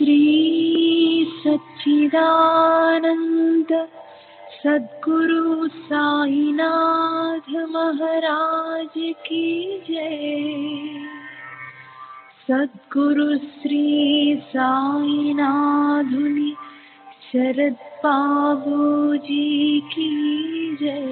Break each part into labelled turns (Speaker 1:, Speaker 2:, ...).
Speaker 1: श्री सच्चिदानंद सद्गुरु साईनाथ महाराज की जय। सद्गुरु श्री साईनाथुनि शरद बाबू जी की जय।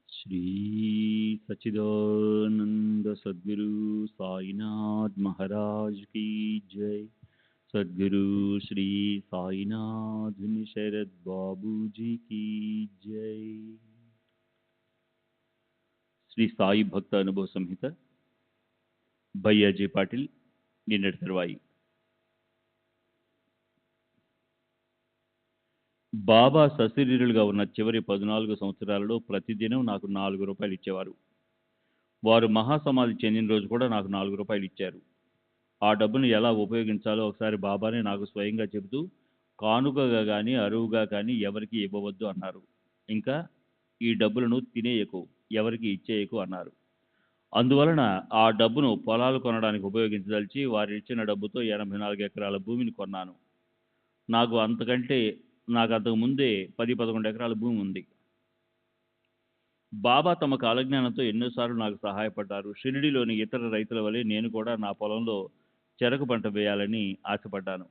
Speaker 2: श्री सच्चिदानंद सद्गुरु साईनाथ महाराज की जय। सद्गुरु श्री साईनाथ शरद बाबू जी की जय। శ్రీ సాయి భక్త అనుభవ సంహిత భయ్యాజీ పాటిల్ నిన్నటి తర్వాయి. బాబా సశరీరులుగా ఉన్న చివరి 14 సంవత్సరాలలో ప్రతిదినం నాకు 4 రూపాయలు ఇచ్చేవారు. వారు మహాసమాధి చెందిన రోజు కూడా నాకు 4 రూపాయలు ఇచ్చారు. ఆ డబ్బును ఎలా ఉపయోగించాలో ఒకసారి బాబానే నాకు స్వయంగా చెబుతూ కానుకగా కానీ అరువుగా కానీ ఎవరికి ఇవ్వవద్దు అన్నారు. ఇంకా ఈ డబ్బులను తినేయకు, ఎవరికి ఇచ్చేయకు అన్నారు. అందువలన ఆ డబ్బును పొలాలు కొనడానికి ఉపయోగించదలిచి వారు ఇచ్చిన డబ్బుతో 84 ఎకరాల భూమిని కొన్నాను. నాకు అంతకు ముందే 10-11 ఎకరాల భూమి ఉంది. బాబా తమ కాలజ్ఞానంతో ఎన్నోసార్లు నాకు సహాయపడ్డారు. షిరిడిలోని ఇతర రైతుల వలె నేను కూడా నా పొలంలో చెరకు పంట వేయాలని ఆశపడ్డాను.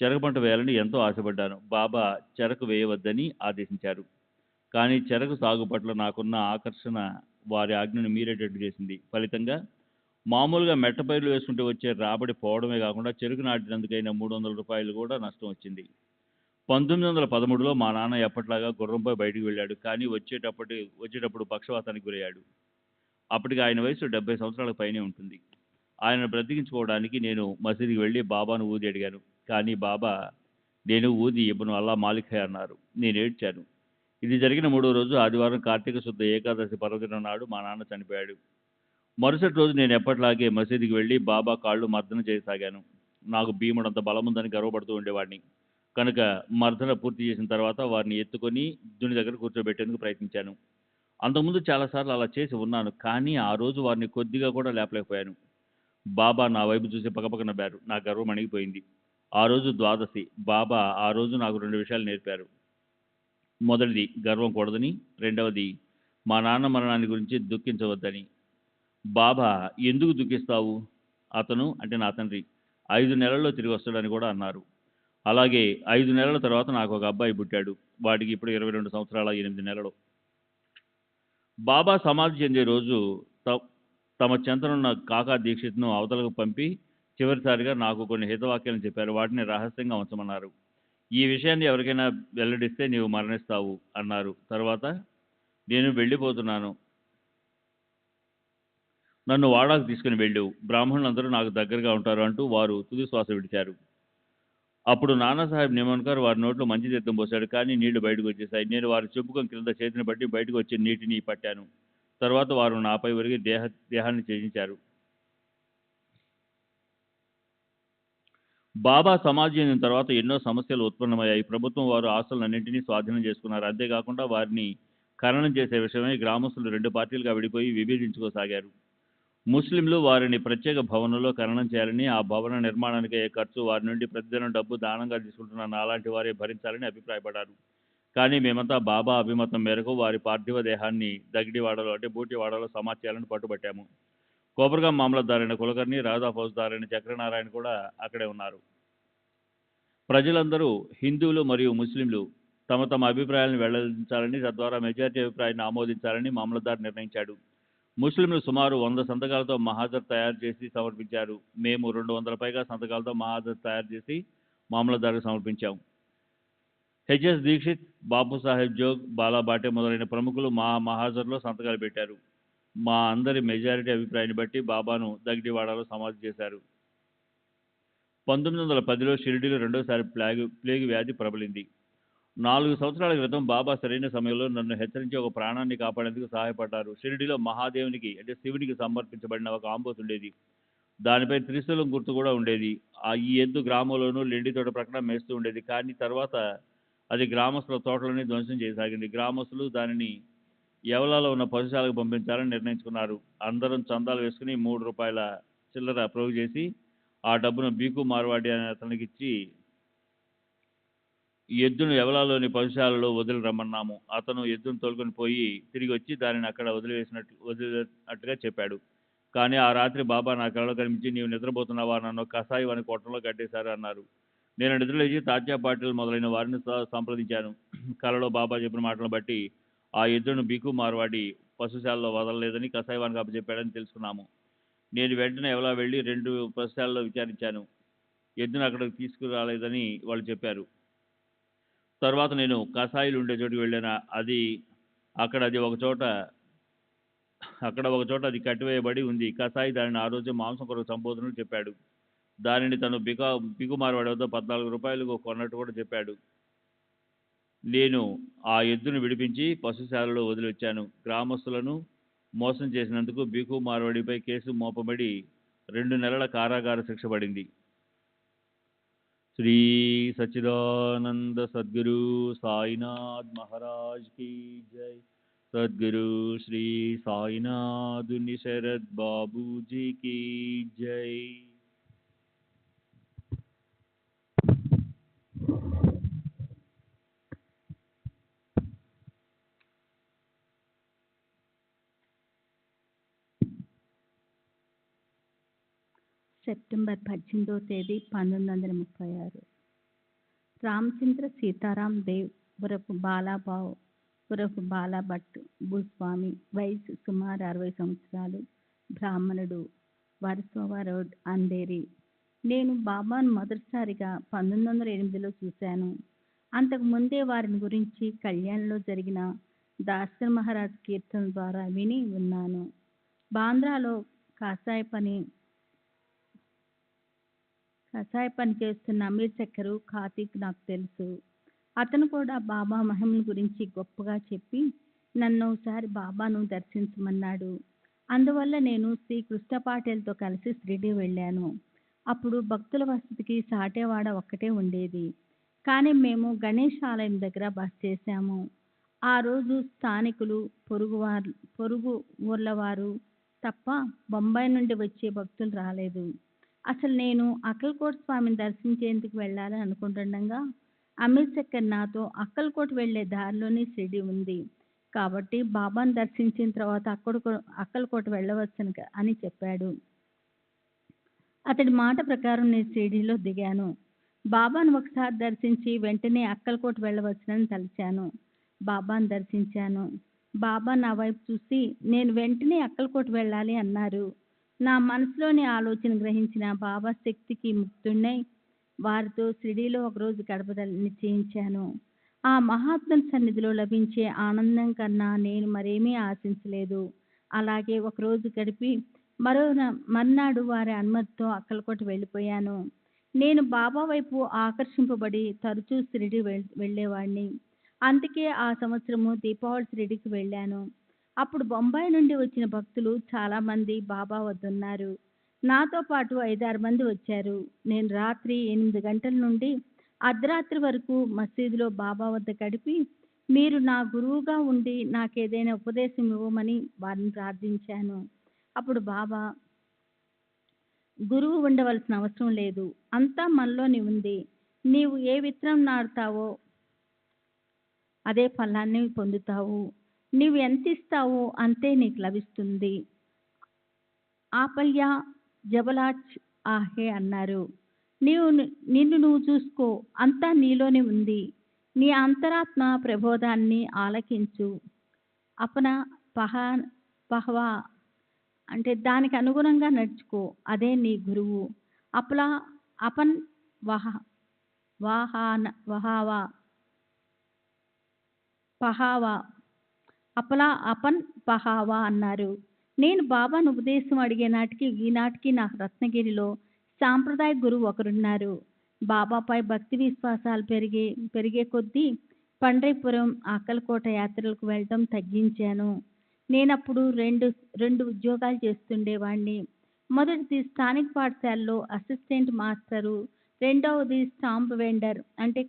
Speaker 2: చెరకు పంట వేయాలని ఎంతో ఆశపడ్డాను. బాబా చెరకు వేయవద్దని ఆదేశించారు. కానీ చెరకు సాగు పట్ల నాకున్న ఆకర్షణ వారి ఆజ్ఞను మీరేటట్టు చేసింది. ఫలితంగా మామూలుగా మెట్ట పైర్లు వేసుకుంటే వచ్చే రాబడి పోవడమే కాకుండా చెరుకు నాటినందుకైనా 300 రూపాయలు కూడా నష్టం వచ్చింది. 1913లో మా నాన్న ఎప్పట్లాగా గుర్రంపై బయటికి వెళ్ళాడు. కానీ వచ్చేటప్పుడు పక్షవాతానికి గురయ్యాడు. అప్పటికి ఆయన వయసు 70 సంవత్సరాల పైనే ఉంటుంది. ఆయనను బ్రతికించుకోవడానికి నేను మసీదుకి వెళ్ళి బాబాను ఊది అడిగాను. కానీ బాబా, నేను ఊది ఇవ్వను, అల్లా మాలిక్ హై అన్నారు. నేను ఏడ్చాను. ఇది జరిగిన 3వ రోజు ఆదివారం కార్తీక శుద్ధ ఏకాదశి పర్వదినం నాడు మా నాన్న చనిపోయాడు. మరుసటి రోజు నేను ఎప్పటిలాగే మసీదుకి వెళ్ళి బాబా కాళ్ళు మర్దన చేయసాగాను. నాకు భీముడంత బలముందని గర్వపడుతూ ఉండేవాడిని. కనుక మర్దన పూర్తి చేసిన తర్వాత వారిని ఎత్తుకొని దుని దగ్గర కూర్చోబెట్టేందుకు ప్రయత్నించాను. అంతకుముందు చాలాసార్లు అలా చేసి ఉన్నాను. కానీ ఆ రోజు వారిని కొద్దిగా కూడా లేపలేకపోయాను. బాబా నా వైపు చూసి పకపక నవ్వారు. నా గర్వం అణిగిపోయింది. ఆ రోజు ద్వాదశి. బాబా ఆ రోజు నాకు 2 విషయాలు నేర్పారు. మొదటిది గర్వం కూడదని, రెండవది మా నాన్న మరణాన్ని గురించి దుఃఖించవద్దని. బాబా, ఎందుకు దుఃఖిస్తావు? అతను అంటే నా తండ్రి 5 నెలల్లో తిరిగి వస్తాడని కూడా అన్నారు. అలాగే 5 నెలల తర్వాత నాకు ఒక అబ్బాయి పుట్టాడు. వాడికి ఇప్పుడు 22 సంవత్సరాల 8 నెలలు. బాబా సమాధి చెందే రోజు తమ చెంతనున్న కాకా దీక్షిత్ను అవతలకు పంపి చివరిసారిగా నాకు కొన్ని హితవాక్యాలను చెప్పారు. వాటిని రహస్యంగా ఉంచమన్నారు. ఈ విషయాన్ని ఎవరికైనా వెల్లడిస్తే నీవు మరణిస్తావు అన్నారు. తర్వాత, నేను వెళ్ళిపోతున్నాను, నన్ను వాడాకు తీసుకుని వెళ్ళు, బ్రాహ్మణులందరూ నాకు దగ్గరగా ఉంటారు అంటూ వారు తుది శ్వాస విడిచారు. అప్పుడు నానాసాహెబ్ నిమోన్కర్ వారి నోట్లో మంచి తీర్థం పోశాడు. కానీ నీళ్లు బయటకు వచ్చేశాయి. నేను వారి చెప్పుకొని క్రింద చేతిని బట్టి బయటకు వచ్చే నీటిని పట్టాను. తర్వాత వారు నాపై ఒరిగి దేహాన్ని త్యజించారు. బాబా సమాధి చెందిన తర్వాత ఎన్నో సమస్యలు ఉత్పన్నమయ్యాయి. ప్రభుత్వం వారు ఆస్తులన్నింటినీ స్వాధీనం చేసుకున్నారు. అంతేకాకుండా వారిని ఖననం చేసే విషయమై గ్రామస్తులు 2 పార్టీలుగా విడిపోయి విభేదించుకోసాగారు. ముస్లింలు వారిని ప్రత్యేక భవనంలో ఖననం చేయాలని, ఆ భవన నిర్మాణానికి అయ్యే ఖర్చు వారి నుండి ప్రతిదినం డబ్బు దానంగా తీసుకుంటున్న నాలాంటి వారే భరించాలని అభిప్రాయపడ్డారు. కానీ మేమంతా బాబా అభిమతం మేరకు వారి పార్థివ దేహాన్ని దగిడివాడలో అంటే బూటివాడలో సమాధి చేయాలని పట్టుబట్టాము. కోపర్గాం మామలదారైన కులకర్ణి, రాధా ఫౌజ్దారైన చక్రనారాయణ కూడా అక్కడే ఉన్నారు. ప్రజలందరూ హిందువులు మరియు ముస్లింలు తమ తమ అభిప్రాయాలను వెల్లడించాలని, తద్వారా మెజారిటీ అభిప్రాయాన్ని ఆమోదించాలని మామలదార్ నిర్ణయించాడు. ముస్లింలు సుమారు 100 సంతకాలతో మహాజర్ తయారు చేసి సమర్పించారు. మేము 200 పైగా సంతకాలతో మహాజర్ తయారు చేసి మామలదార్కు సమర్పించాం. హెచ్ఎస్ దీక్షిత్, బాపు సాహెబ్ జోగ్, బాలాబాటే మొదలైన ప్రముఖులు మా మహాజర్లో సంతకాలు పెట్టారు. మా అందరి మెజారిటీ అభిప్రాయాన్ని బట్టి బాబాను దగిడివాడలో సమాధి చేశారు. 1910లో షిరిడీలో రెండోసారి ప్లేగు వ్యాధి ప్రబలింది. 4 సంవత్సరాల క్రితం బాబా సరైన సమయంలో నన్ను హెచ్చరించి ఒక ప్రాణాన్ని కాపాడేందుకు సహాయపడ్డారు. షిరిడీలో మహాదేవునికి అంటే శివునికి సమర్పించబడిన ఒక ఆంబోతు ఉండేది. దానిపై త్రిశూలం గుర్తు కూడా ఉండేది. ఈ ఎద్దు గ్రామంలోనూ లెండి తోట ప్రక్కన మేస్తూ ఉండేది. కానీ తర్వాత అది గ్రామస్తుల తోటలని ధ్వంసం చేయసాగింది. గ్రామస్తులు దానిని యవలాలో ఉన్న పశుశాలకు పంపించాలని నిర్ణయించుకున్నారు. అందరం చందాలు వేసుకుని 3 రూపాయల చిల్లర ప్రోగు చేసి ఆ డబ్బును బీకు మార్వాడి అనే అతనికి ఇచ్చి ఎద్దును యవలాలోని పశుశాలలో వదిలి రమ్మన్నాము. అతను ఎద్దును తోలుకొని పోయి తిరిగి వచ్చి దానిని అక్కడ వదిలినట్టుగా చెప్పాడు. కానీ ఆ రాత్రి బాబా నా కలలో కనిపించి, నీవు నిద్రపోతున్నావా, నన్ను కసాయి అని కొట్టంలో కట్టేశారు అన్నారు. నేను నిద్రలేచి తాత్యా పాటిల్ మొదలైన వారిని సంప్రదించాను. కలలో బాబా చెప్పిన మాటలను బట్టి ఆ ఎద్దును బీకు మార్వాడి పశుశాలలో వదలలేదని కసాయివానికి అప్పచెప్పాడని తెలుసుకున్నాము. నేను వెంటనే ఎవలా వెళ్ళి 2 పశుశాలలో విచారించాను. ఎద్దును అక్కడికి తీసుకురాలేదని వాళ్ళు చెప్పారు. తర్వాత నేను కసాయిలు ఉండే చోటుకి వెళ్ళాను. అక్కడ ఒక చోట అది కట్టివేయబడి ఉంది. కసాయి దానిని ఆ రోజు మాంసం కొరకు చంపబోతున్నట్టు చెప్పాడు. దానిని తను బిగుమారవాడి వద్ద 14 రూపాయలకు కొన్నట్టు కూడా చెప్పాడు. నేను ఆ ఎద్దును విడిపించి పశుశాలలో వదిలివచ్చాను. గ్రామస్తులను మోసం చేసినందుకు బీకు మార్వాడిపై కేసు మోపబడి 2 నెలల కారాగార శిక్ష పడింది. శ్రీ సచ్చిదానంద సద్గురు సాయినాథ్ మహారాజ్ की जय. सद्गुरु श्री साईनाथ निशरद बाबू जी की जय.
Speaker 1: సెప్టెంబర్ 18వ తేదీ 1936 రామచంద్ర సీతారాం దేవ్ ఉరఫ్ బాలాబావ్ ఉరఫ్ బాలాభట్ భూస్వామి, వయసు సుమారు 60 సంవత్సరాలు, బ్రాహ్మణుడు, వర్సోవా రోడ్, అంధేరి. నేను బాబాను మొదటిసారిగా 1908లో చూశాను. అంతకు ముందే వారిని గురించి కళ్యాణ్లో జరిగిన దాసర్ మహారాజ్ కీర్తన ద్వారా విని ఉన్నాను. బాంద్రాలో కషాయ పని చేస్తున్న అమీర్ చక్కరు ఖాతిక్ నాకు తెలుసు. అతను కూడా బాబా మహిమల గురించి గొప్పగా చెప్పి నన్ను ఒకసారి బాబాను దర్శించమన్నాడు. అందువల్ల నేను శ్రీ కృష్ణ పాటిల్తో కలిసి షిరిడీ వెళ్ళాను. అప్పుడు భక్తుల వసతికి సాటేవాడ ఒక్కటే ఉండేది. కానీ మేము గణేష్ ఆలయం దగ్గర బస చేశాము. ఆ రోజు స్థానికులు, పొరుగు ఊర్ల వారు తప్ప బొంబాయి నుండి వచ్చే భక్తులు రాలేదు. అసలు నేను అక్కల్కోట్ స్వామిని దర్శించేందుకు వెళ్ళాలని అనుకుంటుండగా అమీర్ చక్కర్ నాతో అక్కల్కోట్ వెళ్ళే దారిలోనే షిరిడీ ఉంది. కాబట్టి బాబాను దర్శించిన తర్వాత అక్కల్కోట్ వెళ్ళవచ్చని అని చెప్పాడు. అతడి మాట ప్రకారం నేను షిరిడీలో దిగాను. బాబాను ఒకసారి దర్శించి వెంటనే అక్కల్కోట్ వెళ్ళవచ్చునని తలిచాను. బాబాను దర్శించాను. బాబా నా వైపు చూసి నేను వెంటనే అక్కల్కోట్ వెళ్ళాలి అన్నారు. నా మనసులోని ఆలోచన గ్రహించిన బాబా శక్తికి ముక్తుడినై వారితో షిరిడీలో ఒకరోజు గడపదని నిశ్చయించాను. ఆ మహాత్ముని సన్నిధిలో లభించే ఆనందం కన్నా నేను మరేమీ ఆశించలేదు. అలాగే ఒకరోజు గడిపి మర్నాడు వారి అనుమతితో అక్కల్కోట్ వెళ్ళిపోయాను. నేను బాబా వైపు ఆకర్షింపబడి తరచూ షిరిడీ వెళ్ళేవాడిని. అందుకే ఆ సంవత్సరము దీపావళి షిరిడీకి వెళ్ళాను. అప్పుడు బొంబాయి నుండి వచ్చిన భక్తులు చాలామంది బాబా వద్దున్నారు. నాతో పాటు 5-6 మంది వచ్చారు. నేను రాత్రి 8 గంటల నుండి అర్ధరాత్రి వరకు మసీదులో బాబా వద్ద గడిపి మీరు నా గురువుగా ఉండి నాకేదైనా ఉపదేశం ఇవ్వమని వారిని ప్రార్థించాను. అప్పుడు బాబా, గురువు ఉండవలసిన అవసరం లేదు, అంతా మనలోని ఉంది. నీవు ఏ విత్తనం నాటుతావో అదే ఫలాన్ని పొందుతావు. నీవు ఎంత ఇస్తావో అంతే నీకు లభిస్తుంది. ఆపల్యా జబలాచ్ ఆహే అన్నారు. నిన్ను నువ్వు చూసుకో, అంతా నీలోనే ఉంది. నీ అంతరాత్మ ప్రబోధాన్ని ఆలకించు. అపన పహవా అంటే దానికి అనుగుణంగా నడుచుకో, అదే నీ గురువు. అపన్ పహావా అన్నారు. నేను బాబాను ఉపదేశం అడిగే నాటికి ఈనాటికి నాకు రత్నగిరిలో సాంప్రదాయ గురువు ఒకరున్నారు. బాబాపై భక్తి విశ్వాసాలు పెరిగే కొద్దీ పండ్రైపురం, అక్కల్కోట యాత్రలకు వెళ్ళటం తగ్గించాను. నేనప్పుడు రెండు ఉద్యోగాలు చేస్తుండేవాడిని. మొదటిది స్థానిక పాఠశాలలో అసిస్టెంట్ మాస్టరు, రెండవది స్టాంప్ వెండర్ అంటే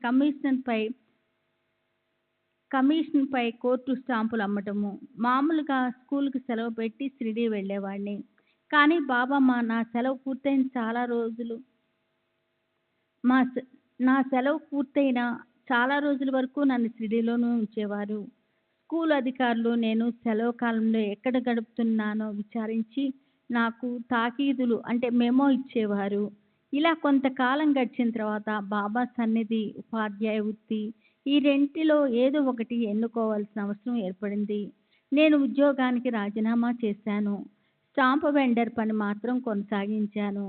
Speaker 1: కమిషన్పై కోర్టు స్టాంపులు అమ్మటము. మామూలుగా స్కూల్కి సెలవు పెట్టి షిరిడీ వెళ్ళేవాడిని. కానీ బాబా నా సెలవు పూర్తయిన చాలా రోజుల వరకు నన్ను షిరిడీలోనూ ఉంచేవారు. స్కూల్ అధికారులు నేను సెలవు కాలంలో ఎక్కడ గడుపుతున్నానో విచారించి నాకు తాకీదులు అంటే మెమో ఇచ్చేవారు. ఇలా కొంతకాలం గడిచిన తర్వాత బాబా సన్నిధి, ఉపాధ్యాయ వృత్తి ఈ రెంటిలో ఏదో ఒకటి ఎన్నుకోవాల్సిన అవసరం ఏర్పడింది. నేను ఉద్యోగానికి రాజీనామా చేశాను. స్టాంప్ వెండర్ పని మాత్రం కొనసాగించాను.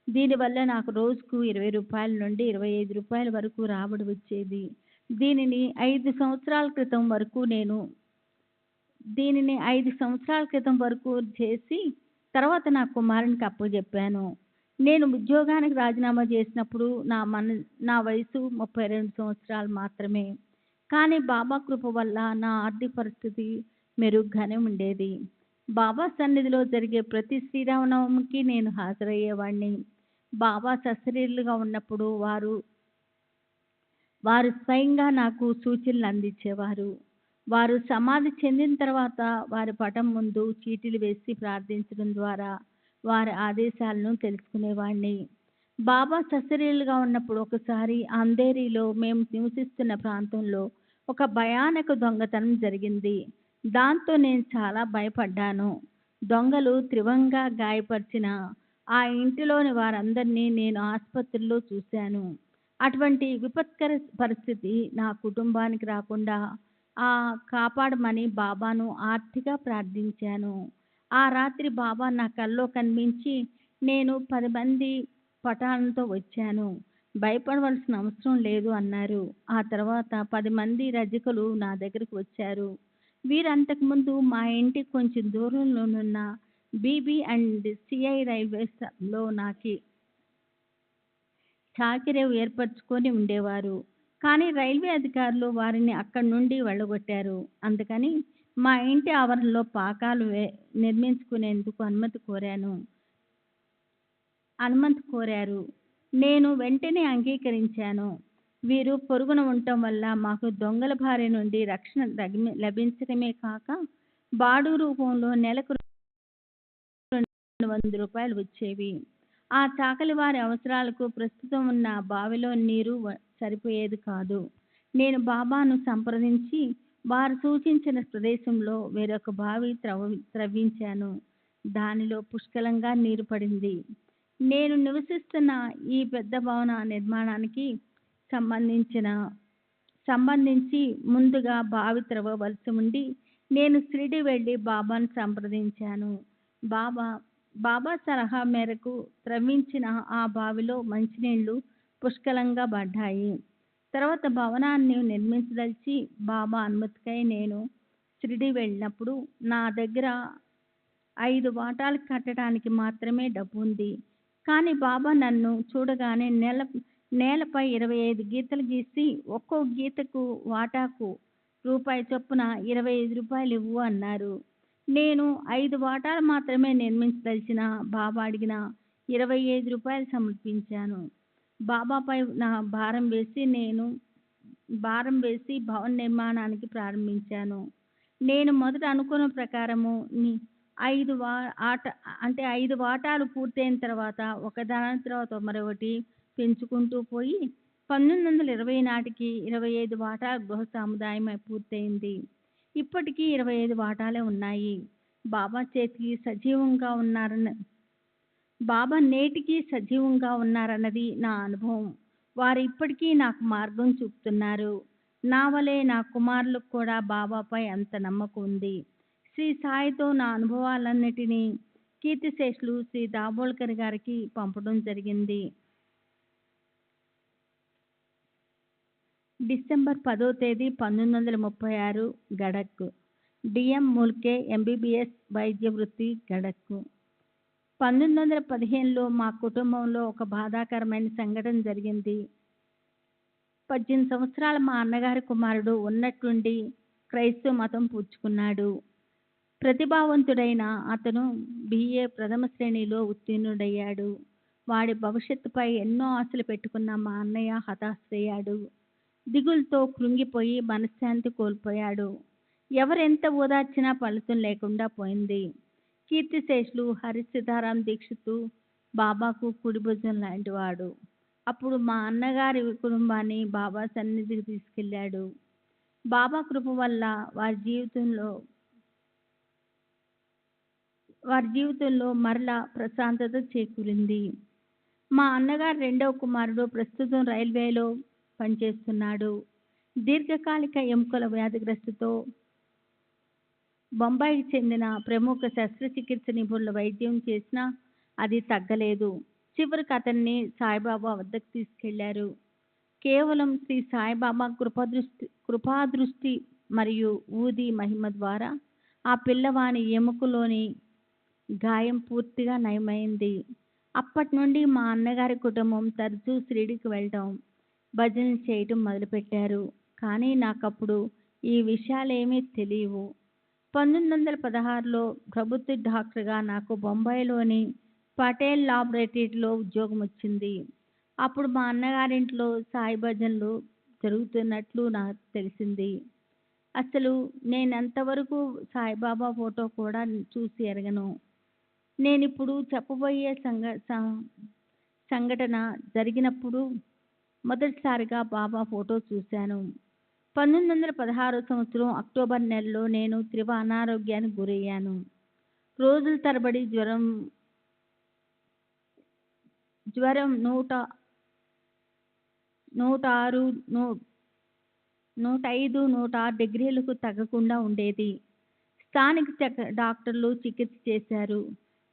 Speaker 1: దీనివల్ల నాకు రోజుకు 20 రూపాయల నుండి 25 రూపాయల వరకు రాబడి వచ్చేది. దీనిని 5 సంవత్సరాల క్రితం వరకు చేసి తర్వాత నా కుమారునికి అప్పచెప్పాను. నేను ఉద్యోగానికి రాజీనామా చేసినప్పుడు నా వయసు 32 సంవత్సరాలు మాత్రమే. కానీ బాబా కృప వల్ల నా ఆర్థిక పరిస్థితి మెరుగ్గానే ఉండేది. బాబా సన్నిధిలో జరిగే ప్రతి శ్రీరామనవమికి నేను హాజరయ్యేవాడిని. బాబా సశరీరులుగా ఉన్నప్పుడు వారు స్వయంగా నాకు సూచనలు అందించేవారు. వారు సమాధి చెందిన తర్వాత వారి పటం ముందు చీటీలు వేసి ప్రార్థించడం ద్వారా వారి ఆదేశాలను తెలుసుకునేవాడిని. బాబా సశరీరులుగా ఉన్నప్పుడు ఒకసారి అంధేరిలో మేము నివసిస్తున్న ప్రాంతంలో ఒక భయానక దొంగతనం జరిగింది. దాంతో నేను చాలా భయపడ్డాను. దొంగలు తీవ్రంగా గాయపరిచిన ఆ ఇంటిలోని వారందరినీ నేను ఆసుపత్రిలో చూశాను. అటువంటి విపత్కర పరిస్థితి నా కుటుంబానికి రాకుండా కాపాడమని బాబాను ఆర్తిగా ప్రార్థించాను. ఆ రాత్రి బాబా నా కల్లో కనిపించి నేను 10 మంది పటాలతో వచ్చాను. భయపడవలసిన అవసరం లేదు అన్నారు. ఆ తర్వాత 10 మంది రజకులు నా దగ్గరకు వచ్చారు. వీరు అంతకుముందు మా ఇంటికి కొంచెం దూరంలోనున్న బీబీ అండ్ సిఐ రైల్వేస్లో నాకి చాకిరీ ఏర్పరచుకొని ఉండేవారు. కానీ రైల్వే అధికారులు వారిని అక్కడి నుండి వెళ్ళగొట్టారు. అందుకని మా ఇంటి ఆవరణలో పాకాలు నిర్మించుకునేందుకు అనుమతి కోరారు. నేను వెంటనే అంగీకరించాను. వీరు పొరుగున ఉండటం వల్ల మాకు దొంగల బారి నుండి రక్షణ లభించడమే కాక బాడు రూపంలో నెలకు రూ. 200 వచ్చేవి. ఆ చాకలి వారి అవసరాలకు ప్రస్తుతం ఉన్న బావిలో నీరు సరిపోయేది కాదు. నేను బాబాను సంప్రదించి వారు సూచించిన ప్రదేశంలో వేరొక బావి త్రవ్వించాను. దానిలో పుష్కలంగా నీరు పడింది. నేను నివసిస్తున్న ఈ పెద్ద భవన నిర్మాణానికి సంబంధించి ముందుగా బావి త్రవ్వవలసి ఉండి నేను షిరిడి వెళ్ళి బాబాను సంప్రదించాను. బాబా సలహా మేరకు త్రవ్వించిన ఆ బావిలో మంచినీళ్లు పుష్కలంగా పడ్డాయి. తర్వాత భవనాన్ని నిర్మించదలిచి బాబా అనుమతికై నేను షిరిడి వెళ్ళినప్పుడు నా దగ్గర 5 వాటాలు కట్టడానికి మాత్రమే డబ్బు ఉంది. కానీ బాబా నన్ను చూడగానే నేలపై 25 గీతలు గీసి ఒక్కో గీతకు వాటాకు రూపాయి చొప్పున రూ. 25 ఇవ్వు అన్నారు. నేను 5 వాటాలు మాత్రమే నిర్మించదలిచిన బాబా అడిగిన రూ. 25 సమర్పించాను. బాబాపై నా భారం వేసి భవన నిర్మాణానికి ప్రారంభించాను. నేను మొదట అనుకున్న ప్రకారము 5 వాటాలు పూర్తయిన తర్వాత ఒకదాని తర్వాత మరొకటి పెంచుకుంటూ పోయి 1920 నాటికి 25 వాటాల గృహ సముదాయం పూర్తయింది. ఇప్పటికీ 25 వాటాలే ఉన్నాయి. బాబా నేటికి సజీవంగా ఉన్నారన్నది నా అనుభవం. వారు ఇప్పటికీ నాకు మార్గం చూపుతున్నారు. నా వలె నా కుమారులకు కూడా బాబాపై అంత నమ్మకం ఉంది. శ్రీ సాయితో నా అనుభవాలన్నిటినీ కీర్తిశేషులు శ్రీ దాబోల్కర్ గారికి పంపడం జరిగింది. డిసెంబర్ 10వ తేదీ 1936 గడక్. డిఎం మూల్కే ఎంబీబీఎస్ వైద్య వృత్తి గడక్. 1915లో మా కుటుంబంలో ఒక బాధాకరమైన సంఘటన జరిగింది. 18 సంవత్సరాల మా అన్నగారి కుమారుడు ఉన్నట్టుండి క్రైస్తవ మతం పుచ్చుకున్నాడు. ప్రతిభావంతుడైన అతను BA ప్రథమ శ్రేణిలో ఉత్తీర్ణుడయ్యాడు. వాడి భవిష్యత్తుపై ఎన్నో ఆశలు పెట్టుకున్న మా అన్నయ్య హతాశుడయ్యాడు. దిగులుతో కృంగిపోయి మనశ్శాంతి కోల్పోయాడు. ఎవరెంత ఓదార్చినా ఫలితం లేకుండా పోయింది. కీర్తిశేషులు హరి సీతారాం దీక్షిత్ బాబాకు కుడి భుజం లాంటివాడు. అప్పుడు మా అన్నగారి కుటుంబాన్ని బాబా సన్నిధికి తీసుకెళ్ళాడు. బాబా కృప వల్ల వారి జీవితంలో మరలా ప్రశాంతత చేకూరింది. మా అన్నగారి రెండవ కుమారుడు ప్రస్తుతం రైల్వేలో పనిచేస్తున్నాడు. దీర్ఘకాలిక ఎముకల వ్యాధిగ్రస్తుతో బొంబాయికి చెందిన ప్రముఖ శస్త్రచికిత్స నిపుణుల వైద్యం చేసినా అది తగ్గలేదు. చివరికి అతన్ని సాయిబాబా వద్దకు తీసుకెళ్లారు. కేవలం శ్రీ సాయిబాబా కృపాదృష్టి మరియు ఊది మహిమ ద్వారా ఆ పిల్లవాని ఎముకలోని గాయం పూర్తిగా నయమైంది. అప్పటి నుండి మా అన్నగారి కుటుంబం తరచూ షిరిడీకి వెళ్ళడం, భజనలు చేయటం మొదలుపెట్టారు. కానీ నాకప్పుడు ఈ విషయాలేమీ తెలియవు. 1916లో ప్రభుత్వ డాక్టర్గా నాకు బొంబాయిలోని పటేల్ లాబొరేటరీలో ఉద్యోగం వచ్చింది. అప్పుడు మా అన్నగారింట్లో సాయి భజనలు జరుగుతున్నట్లు నాకు తెలిసింది. అసలు నేనంతవరకు సాయిబాబా ఫోటో కూడా చూసి ఎరగను. నేనిప్పుడు చెప్పబోయే సంఘటన జరిగినప్పుడు మొదటిసారిగా బాబా ఫోటో చూశాను. 1916 సంవత్సరం అక్టోబర్ నెలలో నేను తీవ్ర అనారోగ్యానికి గురయ్యాను. రోజుల తరబడి జ్వరం 105-106 డిగ్రీలకు తగ్గకుండా ఉండేది. స్థానిక డాక్టర్లు చికిత్స చేశారు.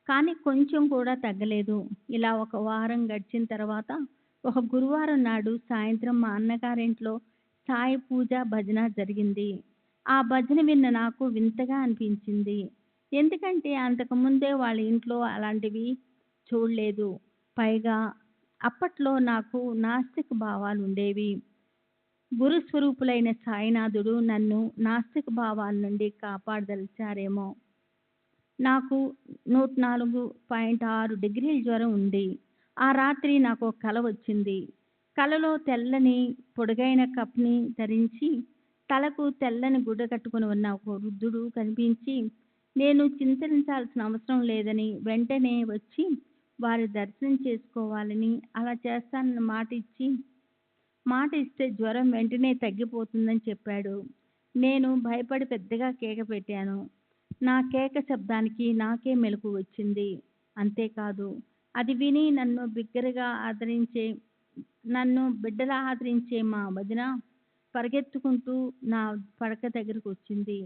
Speaker 1: కానీ కొంచెం కూడా తగ్గలేదు. ఇలా ఒక వారం గడిచిన తర్వాత ఒక గురువారం నాడు సాయంత్రం మా అన్నగారింట్లో సాయి పూజ, భజన జరిగింది. ఆ భజన విన్న నాకు వింతగా అనిపించింది. ఎందుకంటే అంతకుముందే వాళ్ళ ఇంట్లో అలాంటివి చూడలేదు. పైగా అప్పట్లో నాకు నాస్తిక భావాలుండేవి. గురుస్వరూపులైన సాయినాథుడు నన్ను నాస్తిక భావాల నుండి కాపాడదలిచారేమో. నాకు 104.6 డిగ్రీల జ్వరం ఉంది. ఆ రాత్రి నాకు ఒక కల వచ్చింది. కలలో తెల్లని పొడుగైన కప్ని ధరించి తలకు తెల్లని గుడ్డ కట్టుకుని ఉన్న ఒక వృద్ధుడు కనిపించి, నేను చింతించాల్సిన అవసరం లేదని, వెంటనే వచ్చి వారి దర్శనం చేసుకోవాలని, అలా చేస్తానని మాట ఇస్తే జ్వరం వెంటనే తగ్గిపోతుందని చెప్పాడు. నేను భయపడి పెద్దగా కేక పెట్టాను. నా కేక శబ్దానికి నాకే మెలకువ వచ్చింది. అంతేకాదు, అది విని నన్ను బిడ్డలా ఆదరించే మా వదిన పరిగెత్తుకుంటూ నా పడక దగ్గరకు వచ్చింది.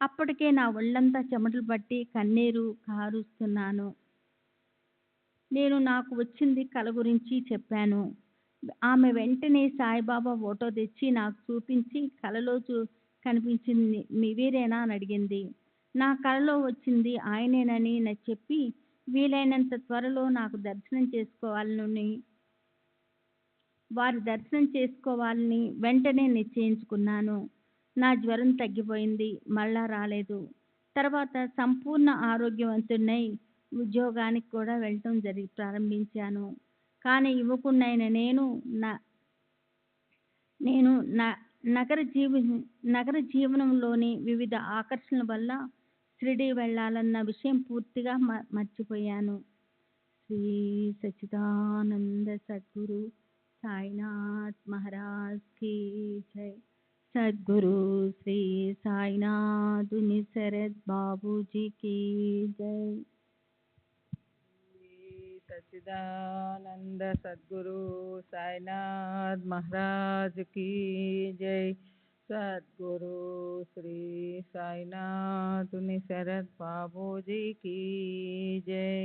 Speaker 1: అప్పటికే నా ఒళ్ళంతా చెమటలు పట్టి కన్నీరు కారుస్తున్నాను. నేను నాకు వచ్చింది కల గురించి చెప్పాను. ఆమె వెంటనే సాయిబాబా ఫోటో తెచ్చి నాకు చూపించి, కలలో కనిపించింది వీరేనా అని అడిగింది. నా కలలో వచ్చింది ఆయనేనని చెప్పి, వీలైనంత త్వరలో నాకు వారి దర్శనం చేసుకోవాలని వెంటనే నిశ్చయించుకున్నాను. నా జ్వరం తగ్గిపోయింది, మళ్ళా రాలేదు. తర్వాత సంపూర్ణ ఆరోగ్యవంతుడినై ఉద్యోగానికి కూడా వెళ్ళటం ప్రారంభించాను. కానీ యువకుడినైన నేను నగర జీవనంలోని వివిధ ఆకర్షణల వల్ల షిరిడీ వెళ్ళాలన్న విషయం పూర్తిగా మర్చిపోయాను. శ్రీ సచ్చిదానంద సద్గురు సాయినాథ్ మహారాజ్ కీ జై. సద్గురు శ్రీ సాయినాథుని శరత్ బాబూజీ కీ జై.
Speaker 3: సచ్చిదానంద సద్గురు సాయినాథ్ మహారాజ్ కీ జై. సద్గురు శ్రీ సాయినాథుని శరత్ బాబూజీ కీ జై.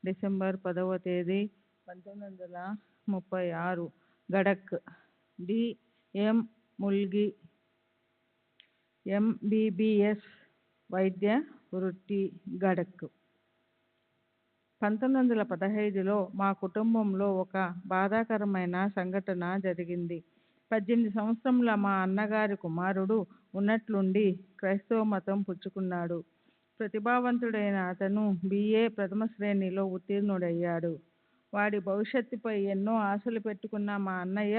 Speaker 3: డిసెంబర్ 10వ తేదీ 1936 గడక్. డి.ఎం. ముల్గి ఎంబీబీఎస్ వైద్య వృత్తి, గడక్. 1915లో మా కుటుంబంలో ఒక బాధాకరమైన సంఘటన జరిగింది. 18 సంవత్సరముల మా అన్నగారి కుమారుడు ఉన్నట్లుండి క్రైస్తవ మతం పుచ్చుకున్నాడు. ప్రతిభావంతుడైన అతను BA ప్రథమ శ్రేణిలో ఉత్తీర్ణుడయ్యాడు. వాడి భవిష్యత్తుపై ఎన్నో ఆశలు పెట్టుకున్న మా అన్నయ్య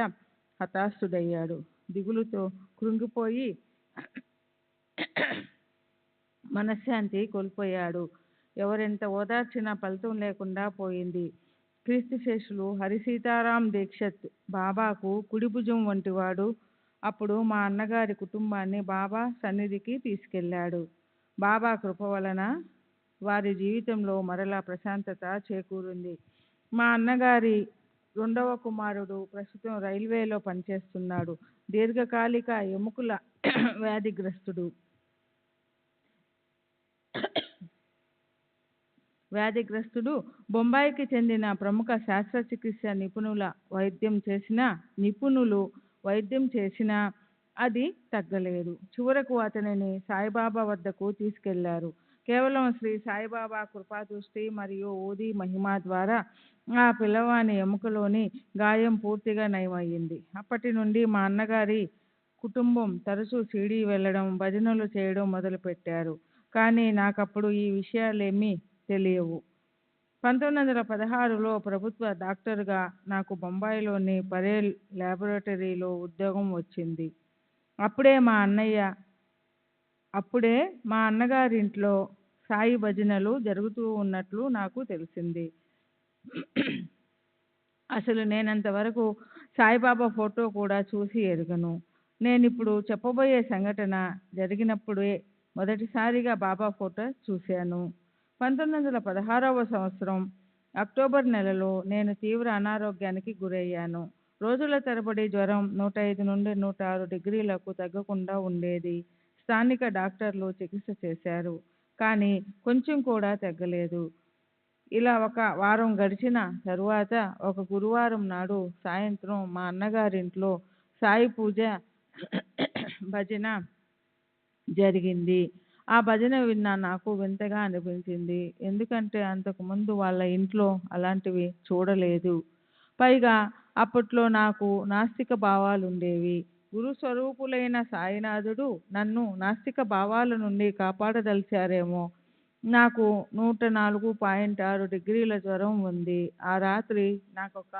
Speaker 3: హతాశుడయ్యాడు. దిగులుతో కృంగిపోయి మనశ్శాంతి కోల్పోయాడు. ఎవరెంత ఓదార్చినా ఫలితం లేకుండా పోయింది. క్రీస్తుశేషులు హరిసీతారాం దీక్షిత్ బాబాకు కుడి భుజం వంటివాడు. అప్పుడు మా అన్నగారి కుటుంబాన్ని బాబా సన్నిధికి తీసుకెళ్ళాడు. బాబా కృప వలన వారి జీవితంలో మరలా ప్రశాంతత చేకూరింది. మా అన్నగారి రెండవ కుమారుడు ప్రస్తుతం రైల్వేలో పనిచేస్తున్నాడు. దీర్ఘకాలిక ఎముకల వ్యాధిగ్రస్తుడు. బొంబాయికి చెందిన ప్రముఖ శస్త్రచికిత్స నిపుణులు వైద్యం చేసినా అది తగ్గలేదు. చివరకు అతనిని సాయిబాబా వద్దకు తీసుకెళ్లారు. కేవలం శ్రీ సాయిబాబా కృపాదృష్టి మరియు ఊది మహిమ ద్వారా ఆ పిల్లవాని ఎముకలోని గాయం పూర్తిగా నయమయ్యింది. అప్పటి నుండి మా అన్నగారి కుటుంబం తరచూ షిరిడీ వెళ్ళడం, భజనలు చేయడం మొదలుపెట్టారు. కానీ నాకప్పుడు ఈ విషయాలేమీ తెలియవు. 1916లో ప్రభుత్వ డాక్టర్గా నాకు బొంబాయిలోని పరేల్ ల్యాబొరేటరీలో ఉద్యోగం వచ్చింది. అప్పుడే మా అన్నగారింట్లో సాయి భజనలు జరుగుతూ ఉన్నట్లు నాకు తెలిసింది. అసలు నేనంతవరకు సాయిబాబా ఫోటో కూడా చూసి ఎరుగను. నేనిప్పుడు చెప్పబోయే సంఘటన జరిగినప్పుడే మొదటిసారిగా బాబా ఫోటో చూశాను. 1916వ సంవత్సరం అక్టోబర్ నెలలో నేను తీవ్ర అనారోగ్యానికి గురయ్యాను. రోజుల తరబడి జ్వరం 105 నుండి 106 డిగ్రీలకు తగ్గకుండా ఉండేది. స్థానిక డాక్టర్లు చికిత్స చేశారు, కానీ కొంచెం కూడా తగ్గలేదు. ఇలా ఒక వారం గడిచిన తరువాత ఒక గురువారం నాడు సాయంత్రం మా అన్నగారింట్లో సాయి పూజ భజన జరిగింది. ఆ భజన విన్నా నాకు వింతగా అనిపించింది. ఎందుకంటే అంతకుముందు వాళ్ళ ఇంట్లో అలాంటివి చూడలేదు. పైగా అప్పట్లో నాకు నాస్తిక భావాలుండేవి. గురు స్వరూపులైన సాయినాథుడు నన్ను నాస్తిక భావాల నుండి కాపాడదలిచారేమో. నాకు 104.6 డిగ్రీల జ్వరం ఉంది. ఆ రాత్రి నాకొక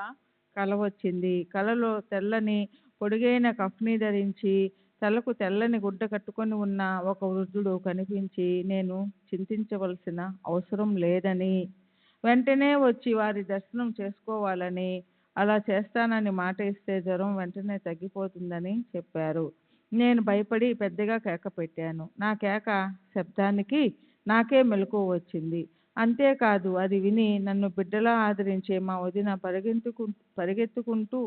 Speaker 3: కల వచ్చింది. కలలో తెల్లని పొడుగైన కఫ్ని ధరించి తలకు తెల్లని గుడ్డ కట్టుకొని ఉన్న ఒక వృద్ధుడు కనిపించి నేను చింతించవలసిన అవసరం లేదని, వెంటనే వచ్చి వారి దర్శనం చేసుకోవాలని, అలా చేస్తానని మాట ఇస్తే జ్వరం వెంటనే తగ్గిపోతుందని చెప్పారు. నేను భయపడి పెద్దగా కేక పెట్టాను. నా కేక శబ్దానికి నాకే మెలకువ వచ్చింది. అంతేకాదు అది విని నన్ను బిడ్డలా ఆదరించే మా వదిన పరిగెత్తుకుంటూ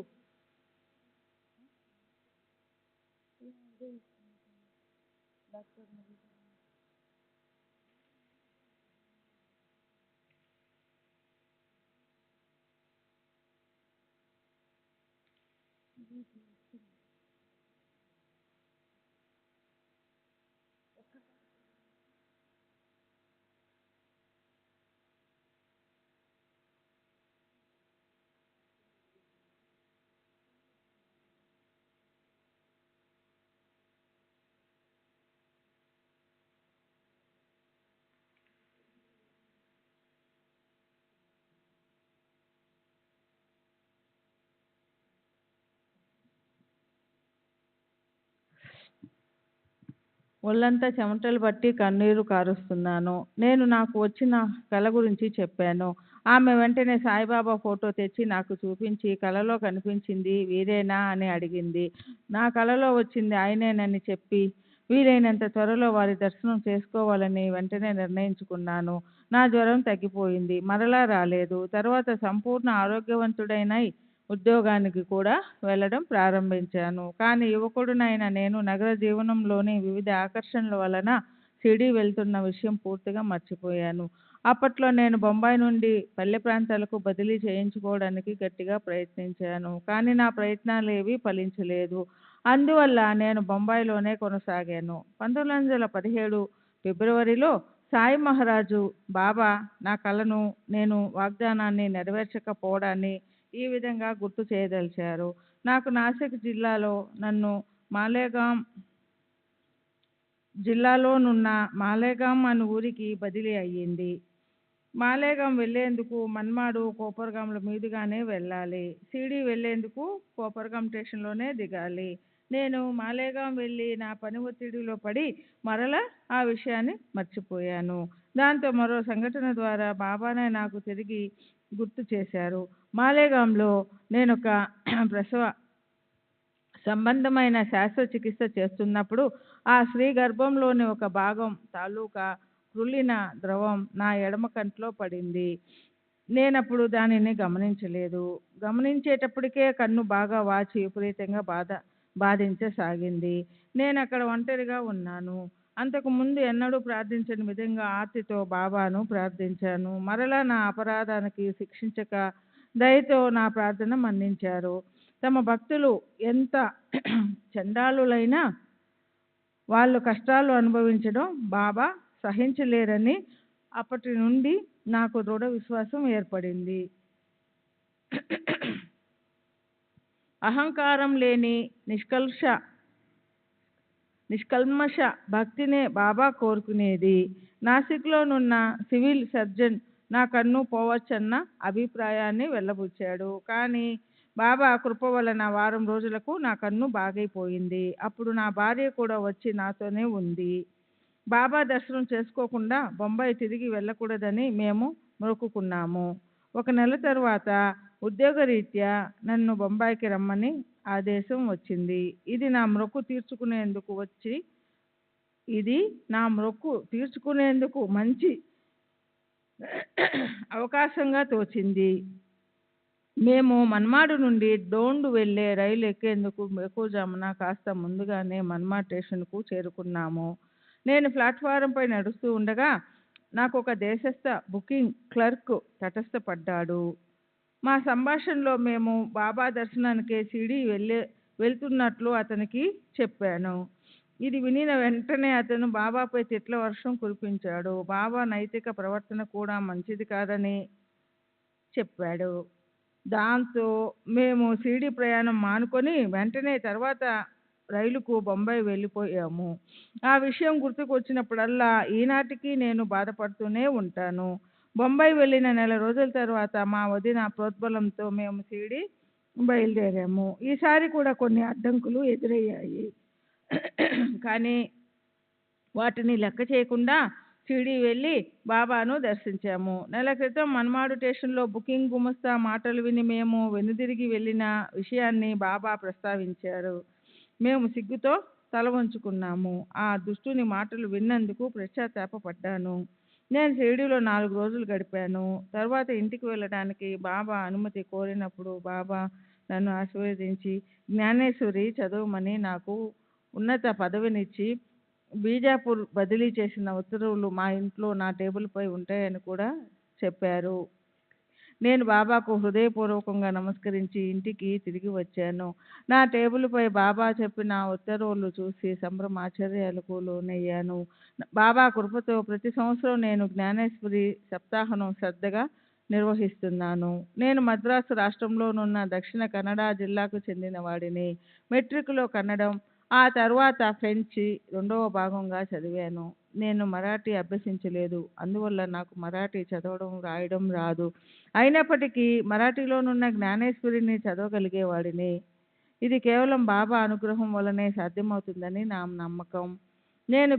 Speaker 3: ఒళ్ళంతా చెమటలు పట్టి కన్నీరు కారుస్తున్నాను. నేను నాకు వచ్చిన కల గురించి చెప్పాను. ఆమె వెంటనే సాయిబాబా ఫోటో తెచ్చి నాకు చూపించి కలలో కనిపించింది వీరేనా అని అడిగింది. నా కలలో వచ్చింది ఆయనేనని చెప్పి వీలైనంత త్వరలో వారి దర్శనం చేసుకోవాలని వెంటనే నిర్ణయించుకున్నాను. నా జ్వరం తగ్గిపోయింది. మరలా రాలేదు. తర్వాత సంపూర్ణ ఆరోగ్యవంతుడైనై ఉద్యోగానికి కూడా వెళ్ళడం ప్రారంభించాను. కానీ యువకుడినైన నేను నగర జీవనంలోని వివిధ ఆకర్షణల వలన షిరిడీ వెళ్తున్న విషయం పూర్తిగా మర్చిపోయాను. అప్పట్లో నేను బొంబాయి నుండి పల్లె ప్రాంతాలకు బదిలీ చేయించుకోవడానికి గట్టిగా ప్రయత్నించాను. కానీ నా ప్రయత్నాలు ఏవీ ఫలించలేదు. అందువల్ల నేను బొంబాయిలోనే కొనసాగాను. 1917 ఫిబ్రవరిలో సాయి మహారాజు బాబా నా కలను, నేను వాగ్దానాన్ని నెరవేర్చకపోవడాన్ని ఈ విధంగా గుర్తు చేయదలిచారు. నాకు నాసిక్ జిల్లాలోనున్న మాలేగాం అనే ఊరికి బదిలీ అయ్యింది. మాలేగాం వెళ్ళేందుకు మన్మాడు కోపర్గాంల మీదుగానే వెళ్ళాలి. షిరిడీ వెళ్ళేందుకు కోపర్గాం స్టేషన్లోనే దిగాలి. నేను మాలేగాం వెళ్ళి నా పని ఒత్తిడిలో పడి మరలా ఆ విషయాన్ని మర్చిపోయాను. దాంతో మరో సంఘటన ద్వారా బాబానే నాకు తిరిగి గుర్తు చేశారు. మాలేగాంలో నేనొక ప్రసవ సంబంధమైన శస్త్రచికిత్స చేస్తున్నప్పుడు ఆ స్త్రీ గర్భంలోని ఒక భాగం తాలూకా క్రుల్లిన ద్రవం నా ఎడమ కంట్లో పడింది. నేనప్పుడు దానిని గమనించలేదు. గమనించేటప్పటికే కన్ను బాగా వాచి విపరీతంగా బాధించసాగింది. నేను అక్కడ ఒంటరిగా ఉన్నాను. అంతకు ముందు ఎన్నడూ ప్రార్థించని విధంగా ఆర్తితో బాబాను ప్రార్థించాను. మరలా నా అపరాధానికి శిక్షించక దయతో నా ప్రార్థన మన్నించారు. తమ భక్తులు ఎంత చండాలులైనా వాళ్ళు కష్టాలు అనుభవించడం బాబా సహించలేరని అప్పటి నుండి నాకు దృఢ విశ్వాసం ఏర్పడింది. అహంకారం లేని నిష్కల్మష భక్తినే బాబా కోరుకునేది. నాసిక్లోనున్న సివిల్ సర్జన్ నా కన్ను పోవచ్చన్న అభిప్రాయాన్ని వెళ్ళబుచ్చాడు. కానీ బాబా కృప వలన వారం రోజులకు నా కన్ను బాగైపోయింది. అప్పుడు నా భార్య కూడా వచ్చి నాతోనే ఉంది. బాబా దర్శనం చేసుకోకుండా బొంబాయి తిరిగి వెళ్ళకూడదని మేము మొక్కుకున్నాము. 1 నెల తర్వాత ఉద్యోగరీత్యా నన్ను బొంబాయికి రమ్మని ఆదేశం వచ్చింది. ఇది నా మొక్కు తీర్చుకునేందుకు మంచి అవకాశంగా తోచింది. మేము మన్మాడు నుండి డోండు వెళ్ళే రైలు ఎక్కేందుకు వేకువజామున కాస్త ముందుగానే మన్మాడ్ స్టేషన్కు చేరుకున్నాము. నేను ప్లాట్ఫారంపై నడుస్తూ ఉండగా నాకు ఒక దేశస్థ బుకింగ్ క్లర్క్ తటస్థపడ్డాడు. మా సంభాషణలో మేము బాబా దర్శనానికి సిడి వెళ్తున్నట్లు అతనికి చెప్పాను. ఇది వినిన వెంటనే అతను బాబాపై తిట్ల వర్షం కురిపించాడు. బాబా నైతిక ప్రవర్తన కూడా మంచిది కాదని చెప్పాడు. దాంతో మేము సిడి ప్రయాణం మానుకొని వెంటనే తర్వాత రైలుకు బొంబాయి వెళ్ళిపోయాము. ఆ విషయం గుర్తుకు వచ్చినప్పుడల్లా ఈనాటికి నేను బాధపడుతూనే ఉంటాను. బొంబాయి వెళ్ళిన నెల రోజుల తర్వాత మా వదిన ప్రోద్బలంతో మేము సిడి బయలుదేరాము. ఈసారి కూడా కొన్ని అడ్డంకులు ఎదురయ్యాయి. కానీ వాటిని లెక్క చేయకుండా షిరిడి వెళ్ళి బాబాను దర్శించాము. నెల క్రితం మన్మాడు స్టేషన్లో బుకింగ్ గుమస్తా మాటలు విని మేము వెనుదిరిగి వెళ్ళిన విషయాన్ని బాబా ప్రస్తావించారు. మేము సిగ్గుతో తల వంచుకున్నాము. ఆ దుష్టుని మాటలు విన్నందుకు పశ్చాత్తాపపడ్డాను. నేను షిరిడీలో 4 రోజులు గడిపాను. తర్వాత ఇంటికి వెళ్ళడానికి బాబా అనుమతి కోరినప్పుడు బాబా నన్ను ఆశీర్వదించి జ్ఞానేశ్వరి చదవమని నాకు ఉన్నత పదవినిచ్చి బీజాపూర్ బదిలీ చేసిన ఉత్తర్వులు మా ఇంట్లో నా టేబుల్పై ఉంటాయని కూడా చెప్పారు. నేను బాబాకు హృదయపూర్వకంగా నమస్కరించి ఇంటికి తిరిగి వచ్చాను. నా టేబుల్పై బాబా చెప్పిన ఉత్తర్వులు చూసి సంభ్రమాశ్చర్యాలకు లోనయ్యాను. బాబా కృపతో ప్రతి సంవత్సరం నేను జ్ఞానేశ్వరి సప్తాహను శ్రద్ధగా నిర్వహిస్తున్నాను. నేను మద్రాసు రాష్ట్రంలోనున్న దక్షిణ కన్నడ జిల్లాకు చెందిన వాడిని. మెట్రిక్లో కన్నడం, ఆ తర్వాత ఫ్రెంచి 2వ భాగంగా చదివాను. నేను మరాఠీ అభ్యసించలేదు. అందువల్ల నాకు మరాఠీ చదవడం రాయడం రాదు. అయినప్పటికీ మరాఠీలోనున్న జ్ఞానేశ్వరిని చదవగలిగేవాడిని. ఇది కేవలం బాబా అనుగ్రహం వల్లనే సాధ్యమవుతుందని నా నమ్మకం. నేను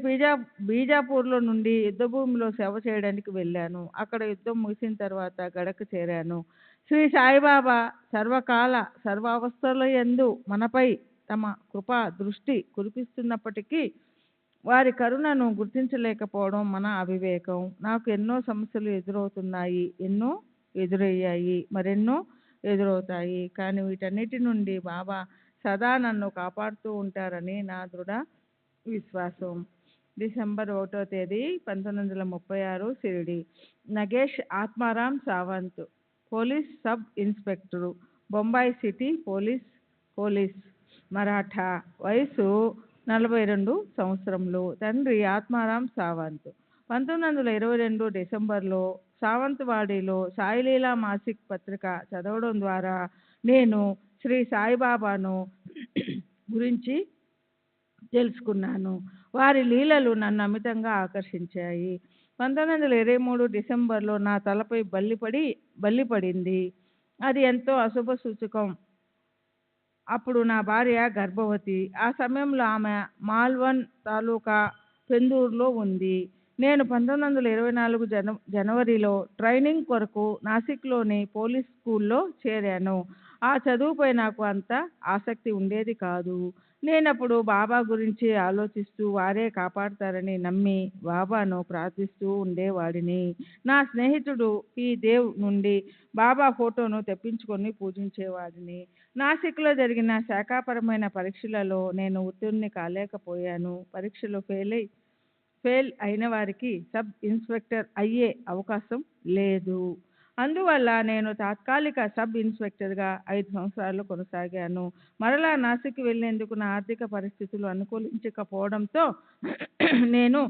Speaker 3: బీజాపూర్లో నుండి యుద్ధభూమిలో సేవ చేయడానికి వెళ్ళాను. అక్కడ యుద్ధం ముగిసిన తర్వాత గడకు చేరాను. శ్రీ సాయిబాబా సర్వకాల సర్వావస్థల యందు మనపై తమ కృపా దృష్టి కురిపిస్తున్నప్పటికీ వారి కరుణను గుర్తించలేకపోవడం మన అవివేకం. నాకు ఎన్నో సమస్యలు ఎదురవుతున్నాయి, ఎన్నో ఎదురయ్యాయి, మరెన్నో ఎదురవుతాయి. కానీ వీటన్నిటి నుండి బాబా సదా నన్ను కాపాడుతూ ఉంటారని నా దృఢ విశ్వాసం. డిసెంబర్ 1వ తేదీ 1936 Shirdi. Nagesh Atmaram Sawant, police sub inspector, Bombay city police Maratha. వయసు 42 సంవత్సరములు. తండ్రి ఆత్మారాం సావంత్. 1922 డిసెంబర్లో సావంతవాడిలో సాయిలీలా మాసిక్ పత్రిక చదవడం ద్వారా నేను శ్రీ సాయిబాబాను గురించి తెలుసుకున్నాను. వారి లీలలు నన్ను అమితంగా ఆకర్షించాయి. 1923 డిసెంబర్లో నా తలపై బల్లి పడింది. అది ఎంతో అశుభ సూచకం. అప్పుడు నా భార్య గర్భవతి. ఆ సమయంలో ఆమె మాల్వన్ తాలూకా పెందూరులో ఉంది. నేను 1924 జనవరిలో ట్రైనింగ్ కొరకు నాసిక్లోని పోలీస్ స్కూల్లో చేరాను. ఆ చదువుపై నాకు అంత ఆసక్తి ఉండేది కాదు. నేనప్పుడు బాబా గురించి ఆలోచిస్తూ వారే కాపాడతారని నమ్మి బాబాను ప్రార్థిస్తూ ఉండేవాడిని. నా స్నేహితుడు పి దేవ్ నుండి బాబా ఫోటోను తెప్పించుకొని పూజించేవాడిని. నాసిక్లో జరిగిన శాఖాపరమైన పరీక్షలలో నేను ఉత్తీర్ణుని కాలేకపోయాను. పరీక్షలో ఫెయిల్ అయిన వారికి సబ్ ఇన్స్పెక్టర్ అయ్యే అవకాశం లేదు. అందువల్ల నేను తాత్కాలిక సబ్ ఇన్స్పెక్టర్గా 5 సంవత్సరాలు కొనసాగాను. మరలా నాసిక్ వెళ్లేందుకు నా ఆర్థిక పరిస్థితులు అనుకూలించకపోవడంతో నేను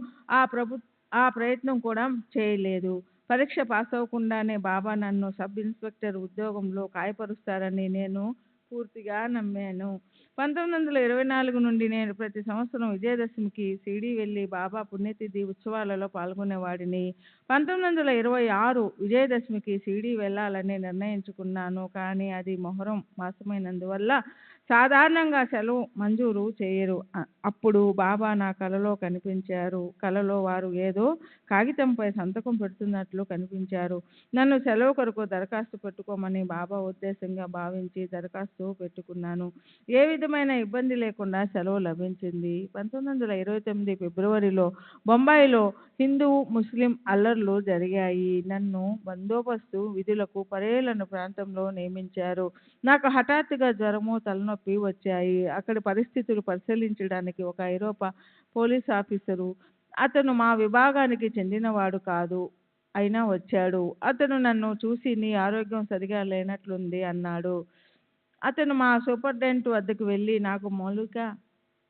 Speaker 3: ఆ ప్రయత్నం కూడా చేయలేదు. పరీక్ష పాస్ అవ్వకుండానే బాబా నన్ను సబ్ ఇన్స్పెక్టర్ ఉద్యోగంలో ఖాయపరుస్తారని నేను పూర్తిగా నమ్మాను. 1924 నుండి నేను ప్రతి సంవత్సరం విజయదశమికి షిరిడి వెళ్ళి బాబా పుణ్యతిథి ఉత్సవాలలో పాల్గొనేవాడిని. 1926 విజయదశమికి షిరిడి వెళ్ళాలని నిర్ణయించుకున్నాను. కానీ అది మొహరం మాసమైనందువల్ల సాధారణంగా సెలవు మంజూరు చేయరు. అప్పుడు బాబా నా కలలో కనిపించారు. కలలో వారు ఏదో కాగితంపై సంతకం పెడుతున్నట్లు కనిపించారు. నన్ను సెలవు కొరకు దరఖాస్తు పెట్టుకోమని బాబా ఉద్దేశంగా భావించి దరఖాస్తు పెట్టుకున్నాను. ఏ విధమైన ఇబ్బంది లేకుండా సెలవు లభించింది. 1929 ఫిబ్రవరిలో బొంబాయిలో హిందూ ముస్లిం అల్లర్లు జరిగాయి. నన్ను బందోబస్తు విధులకు పరేలను ప్రాంతంలో నియమించారు. నాకు హఠాత్తుగా జ్వరము, తలనొప్పి వచ్చాయి. అక్కడి పరిస్థితులు పరిశీలించడానికి ఒక ఐరోపా పోలీస్ ఆఫీసరు అతను మా విభాగానికి చెందినవాడు కాదు, అయినా వచ్చాడు. అతను నన్ను చూసి నీ ఆరోగ్యం సరిగా లేనట్లుంది అన్నాడు. అతను మా సూపరింటెండెంట్ వద్దకు వెళ్ళి నాకు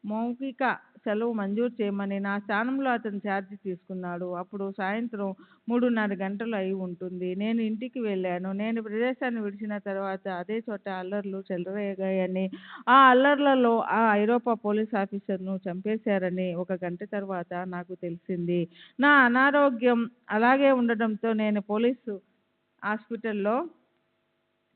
Speaker 3: మౌఖిక సెలవు మంజూరు చేయమని నా స్థానంలో అతను ఛార్జీ తీసుకున్నాడు. అప్పుడు సాయంత్రం 3:30 గంటలు అయి ఉంటుంది. నేను ఇంటికి వెళ్ళాను. నేను ప్రదేశాన్ని విడిచిన తర్వాత అదే చోట అల్లర్లు చెలరేగాయని, ఆ అల్లర్లలో ఆ ఐరోపా పోలీస్ ఆఫీసర్ను చంపేశారని 1 గంట తర్వాత నాకు తెలిసింది. నా అనారోగ్యం అలాగే ఉండడంతో నేను పోలీసు హాస్పిటల్లో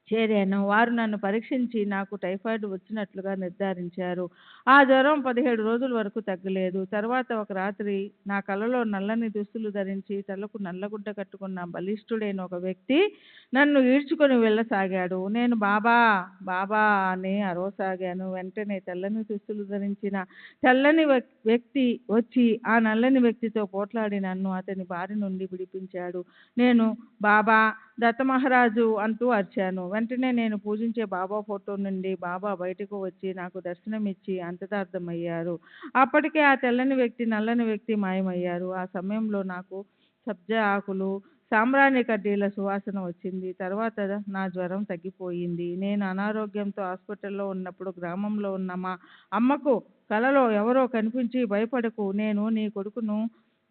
Speaker 3: చేరాను. వారు నన్ను పరీక్షించి నాకు టైఫాయిడ్ వచ్చినట్లుగా నిర్ధారించారు. ఆ జ్వరం 17 రోజుల వరకు తగ్గలేదు. తర్వాత ఒక రాత్రి నా కలలో నల్లని దుస్తులు ధరించి తలకు నల్లగుడ్డ కట్టుకున్న బలిష్ఠుడైన ఒక వ్యక్తి నన్ను ఈడ్చుకొని వెళ్ళసాగాడు. నేను బాబా బాబా అని అరవసాగాను. వెంటనే తెల్లని దుస్తులు ధరించిన తెల్లని వ్యక్తి వచ్చి ఆ నల్లని వ్యక్తితో పోట్లాడి నన్ను అతని బారి నుండి విడిపించాడు. నేను బాబా దత్తమహారాజు అంటూ అరిచాను. వెంటనే నేను పూజించే బాబా ఫోటో నుండి బాబా బయటకు వచ్చి నాకు దర్శనమిచ్చి అంతర్ధానమయ్యారు. అప్పటికే ఆ తెల్లని వ్యక్తి నల్లని వ్యక్తి మాయమయ్యారు. ఆ సమయంలో నాకు సబ్జా ఆకులు సాంబ్రాణి కడ్డీల సువాసన వచ్చింది. తర్వాత నా జ్వరం తగ్గిపోయింది. నేను అనారోగ్యంతో హాస్పిటల్లో ఉన్నప్పుడు గ్రామంలో ఉన్న మా అమ్మకు కలలో ఎవరో కనిపించి భయపడకు, నేను నీ కొడుకును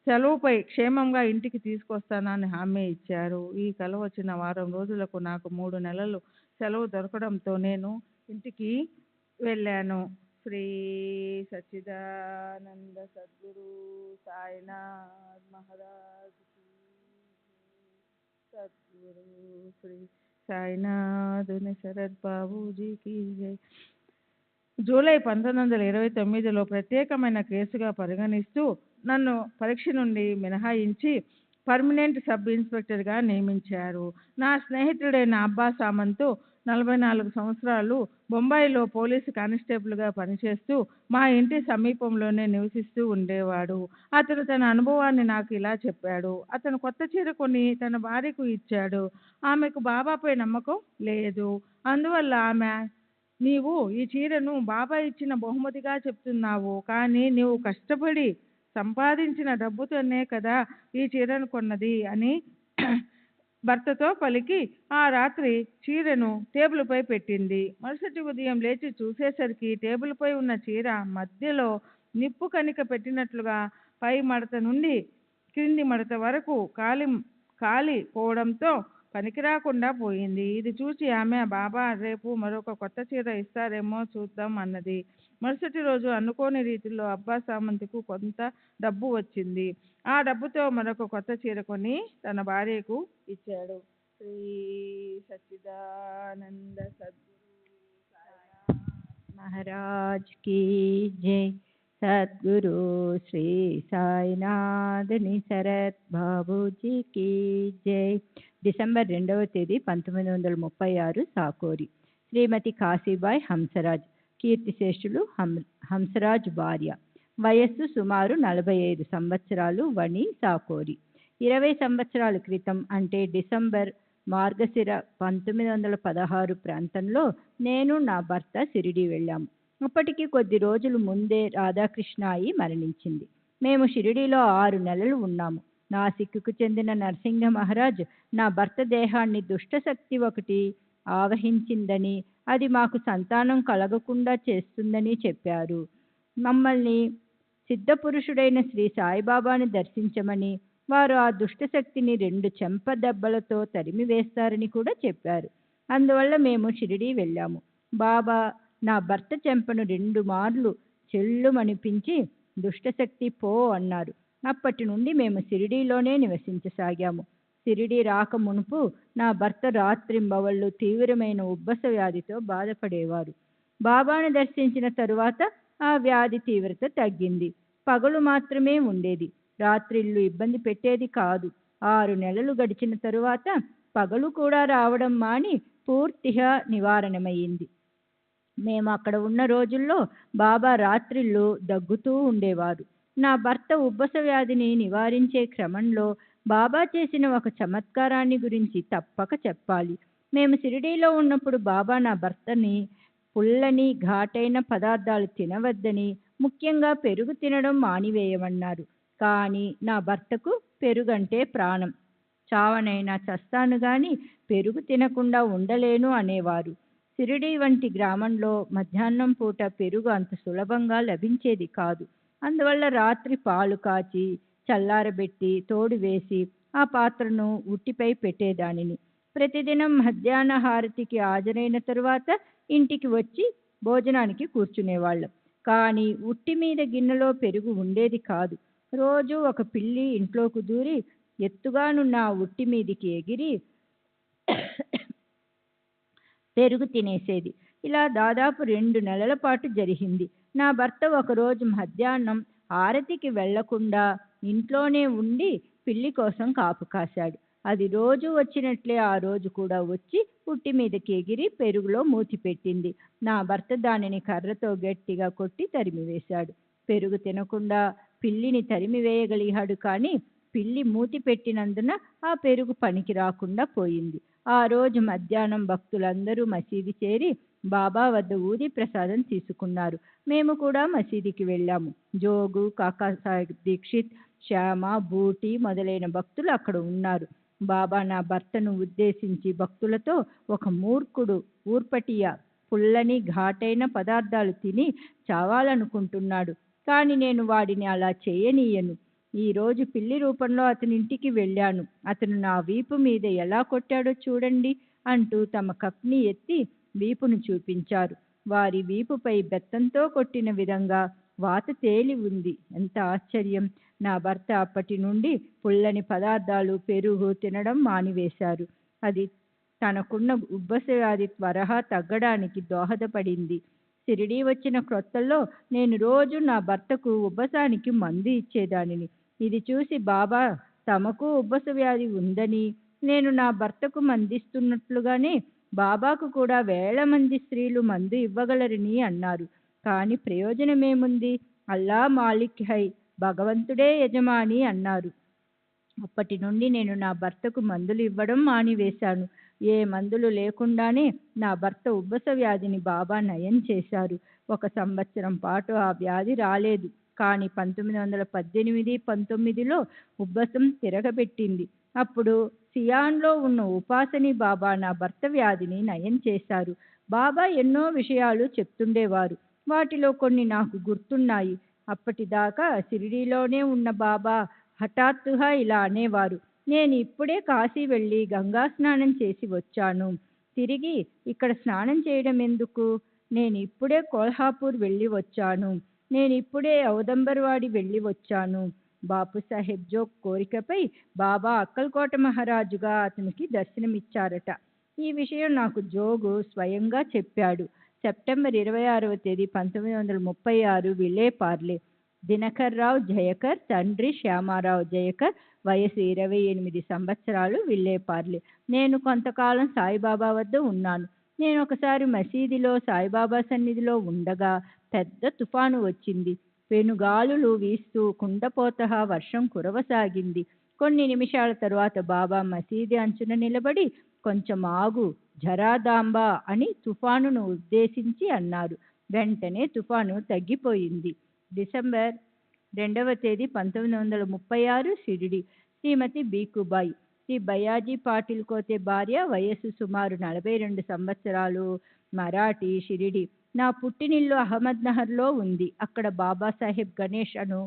Speaker 3: సెలవుపై క్షేమంగా ఇంటికి తీసుకొస్తానని హామీ ఇచ్చారు. ఈ కల వచ్చిన వారం రోజులకు నాకు 3 నెలలు సెలవు దొరకడంతో నేను ఇంటికి వెళ్ళాను. శ్రీ సచ్చిదానంద సద్గురు సాయినాథ్ మహారాజ్ కి సద్గురు శ్రీ సాయినాథుని శరత్ బాబూజీకి జై. జూలై 1929లో ప్రత్యేకమైన కేసుగా పరిగణిస్తూ నన్ను పరీక్ష నుండి మినహాయించి పర్మనెంట్ సబ్ ఇన్స్పెక్టర్గా నియమించారు. నా స్నేహితుడైన అబ్బా సామంత్ 44 సంవత్సరాలు బొంబాయిలో పోలీసు కానిస్టేబుల్గా పనిచేస్తూ మా ఇంటి సమీపంలోనే నివసిస్తూ ఉండేవాడు. అతను తన అనుభవాన్ని నాకు ఇలా చెప్పాడు. అతను కొత్త చీర కొని తన భార్యకు ఇచ్చాడు. ఆమెకు బాబాపై నమ్మకం లేదు. అందువల్ల ఆమె, నీవు ఈ చీరను బాబా ఇచ్చిన బహుమతిగా చెప్తున్నావు, కానీ నీవు కష్టపడి సంపాదించిన డబ్బుతోనే కదా ఈ చీరను కొన్నది అని భర్తతో పలికి ఆ రాత్రి చీరను టేబుల్పై పెట్టింది. మరుసటి ఉదయం లేచి చూసేసరికి టేబుల్పై ఉన్న చీర మధ్యలో నిప్పు కణిక పెట్టినట్లుగా పై మడత నుండి క్రింది మడత వరకు కాలిపోవడంతో పనికిరాకుండా పోయింది. ఇది చూసి ఆమె, బాబా రేపు మరొక కొత్త చీర ఇస్తారేమో చూద్దాం అన్నది. మరుసటి రోజు అనుకోని రీతిలో అబ్బా సామంత్కు కొంత డబ్బు వచ్చింది. ఆ డబ్బుతో మరొక కొత్త చీర కొని తన భార్యకు ఇచ్చాడు. శ్రీ సచ్చిదానంద సద్గురు సాయినాథ్
Speaker 1: మహారాజ్ की जय. సద్గురు శ్రీ సాయినాథుని శరత్ బాబూజీ की जय. డిసెంబర్ 2వ తేదీ 1936 సాకోరి. శ్రీమతి కాశీబాయ్ హంసరాజ్, కీర్తిశేషులు హంసరాజ్ భార్య. వయస్సు సుమారు 45 సంవత్సరాలు. వణి సాకోరి. 20 సంవత్సరాల క్రితం అంటే డిసెంబర్ మార్గశిర 1916 ప్రాంతంలో నేను నా భర్త షిరిడి వెళ్ళాము. అప్పటికి కొద్ది రోజులు ముందే రాధాకృష్ణాయి మరణించింది. మేము షిరిడీలో 6 నెలలు ఉన్నాము. నాసిక్కు చెందిన నరసింహ మహారాజ్ నా భర్త దేహాన్ని దుష్టశక్తి ఒకటి ఆవహించిందని, అది మాకు సంతానం కలగకుండా చేస్తుందని చెప్పారు. మమ్మల్ని సిద్ధపురుషుడైన శ్రీ సాయిబాబాని దర్శించమని, వారు ఆ దుష్టశక్తిని 2 చెంప దెబ్బలతో తరిమి వేస్తారని కూడా చెప్పారు. అందువల్ల మేము షిరిడీ వెళ్ళాము. బాబా నా భర్త చెంపను 2 మార్లు చెల్లుమనిపించి దుష్టశక్తి పో అన్నారు. అప్పటి నుండి మేము షిరిడీలోనే నివసించసాగాము. షిరిడీ రాక మునుపు నా భర్త రాత్రింబవళ్ళు తీవ్రమైన ఉబ్బస వ్యాధితో బాధపడేవారు. బాబాను దర్శించిన తరువాత ఆ వ్యాధి తీవ్రత తగ్గింది. పగలు మాత్రమే ఉండేది, రాత్రిళ్ళు ఇబ్బంది పెట్టేది కాదు. 6 నెలలు గడిచిన తరువాత పగలు కూడా రావడం మాని పూర్తిగా నివారణమైంది. మేము అక్కడ ఉన్న రోజుల్లో బాబా రాత్రిళ్ళు దగ్గుతూ ఉండేవారు. నా భర్త ఉబ్బస వ్యాధిని నివారించే క్రమంలో బాబా చేసిన ఒక చమత్కారాన్ని గురించి తప్పక చెప్పాలి. మేము షిరిడీలో ఉన్నప్పుడు బాబా నా భర్తని పుల్లని ఘాటైన పదార్థాలు తినవద్దని, ముఖ్యంగా పెరుగు తినడం మానివేయమన్నారు.
Speaker 4: కానీ నా భర్తకు పెరుగంటే ప్రాణం. చావనైనా చస్తాను గాని పెరుగు తినకుండా ఉండలేను అనేవారు. షిరిడీ వంటి గ్రామంలో మధ్యాహ్నం పూట పెరుగు అంత సులభంగా లభించేది కాదు. అందువల్ల రాత్రి పాలు కాచి చల్లారబెట్టి తోడు వేసి ఆ పాత్రను ఉట్టిపై పెట్టేదానిని. ప్రతిదినం మధ్యాహ్న హారతికి హాజరైన తరువాత ఇంటికి వచ్చి భోజనానికి కూర్చునేవాళ్ళం. కానీ ఉట్టి మీద గిన్నెలో పెరుగు ఉండేది కాదు. రోజు ఒక పిల్లి ఇంట్లోకి దూరి ఎత్తుగానున్న ఆ ఉట్టి మీదికి ఎగిరి పెరుగు తినేసేది. ఇలా దాదాపు 2 నెలల పాటు జరిగింది. నా భర్త ఒకరోజు మధ్యాహ్నం హారతికి వెళ్లకుండా ఇంట్లోనే ఉండి పిల్లి కోసం కాపు కాశాడు. అది రోజు వచ్చినట్లే ఆ రోజు కూడా వచ్చి ఉట్టి మీదకి ఎగిరి పెరుగులో మూతి పెట్టింది. నా భర్త దానిని కర్రతో గట్టిగా కొట్టి తరిమివేశాడు. పెరుగు తినకుండా పిల్లిని తరిమివేయగలిగాడు కానీ పిల్లి మూతి పెట్టినందున ఆ పెరుగు పనికి రాకుండా పోయింది. ఆ రోజు మధ్యాహ్నం భక్తులందరూ మసీదు చేరి బాబా వద్ద ఊది ప్రసాదం తీసుకున్నారు. మేము కూడా మసీదుకి వెళ్ళాము. జోగు, కాకాసాహెబ్ దీక్షిత్, శ్యామ, బూటి మొదలైన భక్తులు అక్కడ ఉన్నారు. బాబా నా భర్తను ఉద్దేశించి భక్తులతో, ఒక మూర్ఖుడు ఊర్పటియ పుల్లని ఘాటైన పదార్థాలు తిని చావాలనుకుంటున్నాడు, కానీ నేను వాడిని అలా చేయనీయను. ఈరోజు పిల్లి రూపంలో అతని ఇంటికి వెళ్ళాను. అతను నా వీపు మీద ఎలా కొట్టాడో చూడండి అంటూ తమ కప్ని ఎత్తి వీపును చూపించారు. వారి వీపుపై బెత్తంతో కొట్టిన విధంగా వాత తేలి ఉంది. ఎంత ఆశ్చర్యం! నా భర్త అప్పటి నుండి పుల్లని పదార్థాలు, పెరుగు తినడం మానివేశారు. అది తనకున్న ఉబ్బస వ్యాధి త్వరగా తగ్గడానికి దోహదపడింది. షిరిడీ వచ్చిన క్రొత్తల్లో నేను రోజు నా భర్తకు ఉబ్బసానికి మందు ఇచ్చేదానిని. ఇది చూసి బాబా తమకు ఉబ్బస వ్యాధి ఉందని, నేను నా భర్తకు మందిస్తున్నట్లుగానే బాబాకు కూడా వేల మంది స్త్రీలు మందు ఇవ్వగలరని అన్నారు. కానీ ప్రయోజనమేముంది? అల్లా మాలిక్ హై, భగవంతుడే యజమాని అన్నారు. అప్పటి నుండి నేను నా భర్తకు మందులు ఇవ్వడం మానివేశాను. ఏ మందులు లేకుండానే నా భర్త ఉబ్బస వ్యాధిని బాబా నయం చేశారు. 1 సంవత్సరం పాటు ఆ వ్యాధి రాలేదు. కానీ 1918, 19లో ఉబ్బసం తిరగబెట్టింది. అప్పుడు సియాన్లో ఉన్న ఉపాసని బాబా నా భర్త వ్యాధిని నయం చేశారు. బాబా ఎన్నో విషయాలు చెప్తుండేవారు. వాటిలో కొన్ని నాకు గుర్తున్నాయి. అప్పటిదాకా షిరిడీలోనే ఉన్న బాబా హఠాత్తుగా ఇలా అనేవారు: నేను ఇప్పుడే కాశీ వెళ్ళి గంగా స్నానం చేసి వచ్చాను. తిరిగి ఇక్కడ స్నానం చేయడం ఎందుకు? నేను ఇప్పుడే కోల్హాపూర్ వెళ్ళి వచ్చాను. నేను ఇప్పుడే ఔదంబర్వాడి వెళ్ళి వచ్చాను. బాపుసాహెబ్ జోగ్ కోరికపై బాబా అక్కల్కోట మహారాజుగా అతనికి దర్శనమిచ్చారట. ఈ విషయం నాకు జోగు స్వయంగా చెప్పాడు. సెప్టెంబర్ 26వ తేదీ 1936 విలేపార్లే. దినకర్ రావు జయకర్ తండ్రి శ్యామారావు జయకర్, వయసు 28 సంవత్సరాలు, విలేపార్లే. నేను కొంతకాలం సాయిబాబా వద్ద ఉన్నాను. నేను ఒకసారి మసీదులో సాయిబాబా సన్నిధిలో ఉండగా పెద్ద తుఫాను వచ్చింది. పెనుగాలులు వీస్తూ కుండపోతగా వర్షం కురవసాగింది. కొన్ని నిమిషాల తరువాత బాబా మసీదు అంచున నిలబడి, కొంచెం ఆగు జరాదాంబా అని తుఫానును ఉద్దేశించి అన్నారు. వెంటనే తుఫాను తగ్గిపోయింది. డిసెంబర్ 2వ తేదీ 1936 షిరిడి. శ్రీమతి బీకుబాయి, శ్రీ బయాజీ పాటిల్ కోతే భార్య, వయస్సు సుమారు 42 సంవత్సరాలు, మరాఠీ, షిరిడి. నా పుట్టినిల్లు అహ్మద్నగర్లో ఉంది. అక్కడ బాబాసాహెబ్ గణేష్ అను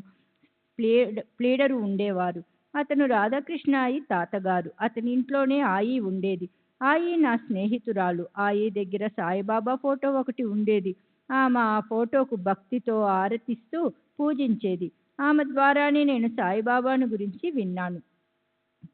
Speaker 4: ప్లీడరు ఉండేవారు. అతను రాధాకృష్ణాయి తాతగారు. అతని ఇంట్లోనే ఆయి ఉండేది. ఆయి నా స్నేహితురాలు. ఆయి దగ్గర సాయిబాబా ఫోటో ఒకటి ఉండేది. ఆమె ఆ ఫోటోకు భక్తితో ఆరతిస్తూ పూజించేది. ఆమె ద్వారానే నేను సాయిబాబాను గురించి విన్నాను.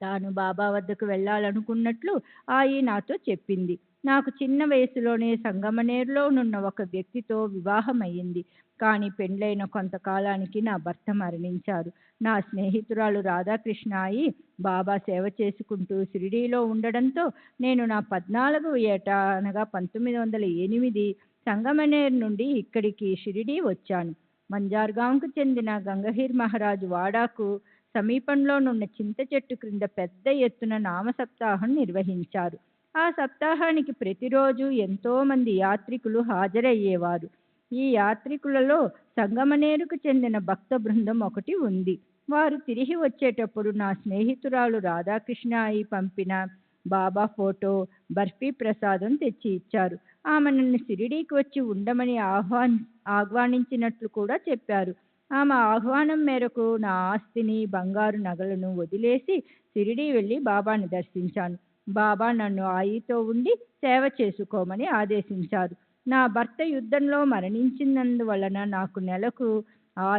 Speaker 4: తాను బాబా వద్దకు వెళ్ళాలనుకున్నట్లు ఆయి నాతో చెప్పింది. నాకు చిన్న వయసులోనే సంగమనేరులోనున్న ఒక వ్యక్తితో వివాహమయ్యింది. కానీ పెండ్లైన కొంతకాలానికి నా భర్త మరణించారు. నా స్నేహితురాలు రాధాకృష్ణాయి బాబా సేవ చేసుకుంటూ షిరిడీలో ఉండడంతో నేను నా 14వ ఏట అనగా 1908 సంగమనేర్ నుండి ఇక్కడికి షిరిడీ వచ్చాను. మంజార్గాంకు చెందిన గంగహీర్ మహారాజు వాడాకు సమీపంలోనున్న చింత చెట్టు క్రింద పెద్ద ఎత్తున నామ సప్తాహం నిర్వహించారు. ఆ సప్తాహానికి ప్రతిరోజు ఎంతోమంది యాత్రికులు హాజరయ్యేవారు. ఈ యాత్రికులలో సంగమనేరుకు చెందిన భక్త బృందం ఒకటి ఉంది. వారు తిరిగి వచ్చేటప్పుడు నా స్నేహితురాలు రాధాకృష్ణాయి పంపిన బాబా ఫోటో, బర్ఫీ ప్రసాదం తెచ్చి ఇచ్చారు. ఆమె నన్ను షిరిడీకి వచ్చి ఉండమని ఆహ్వానించినట్లు కూడా చెప్పారు. ఆమె ఆహ్వానం మేరకు నా ఆస్తిని, బంగారు నగలను వదిలేసి షిరిడీ వెళ్ళి బాబాను దర్శించాను. బాబా నన్ను ఆయితో ఉండి సేవ చేసుకోమని ఆదేశించారు. నా భర్త యుద్ధంలో మరణించినందువలన నాకు నెలకు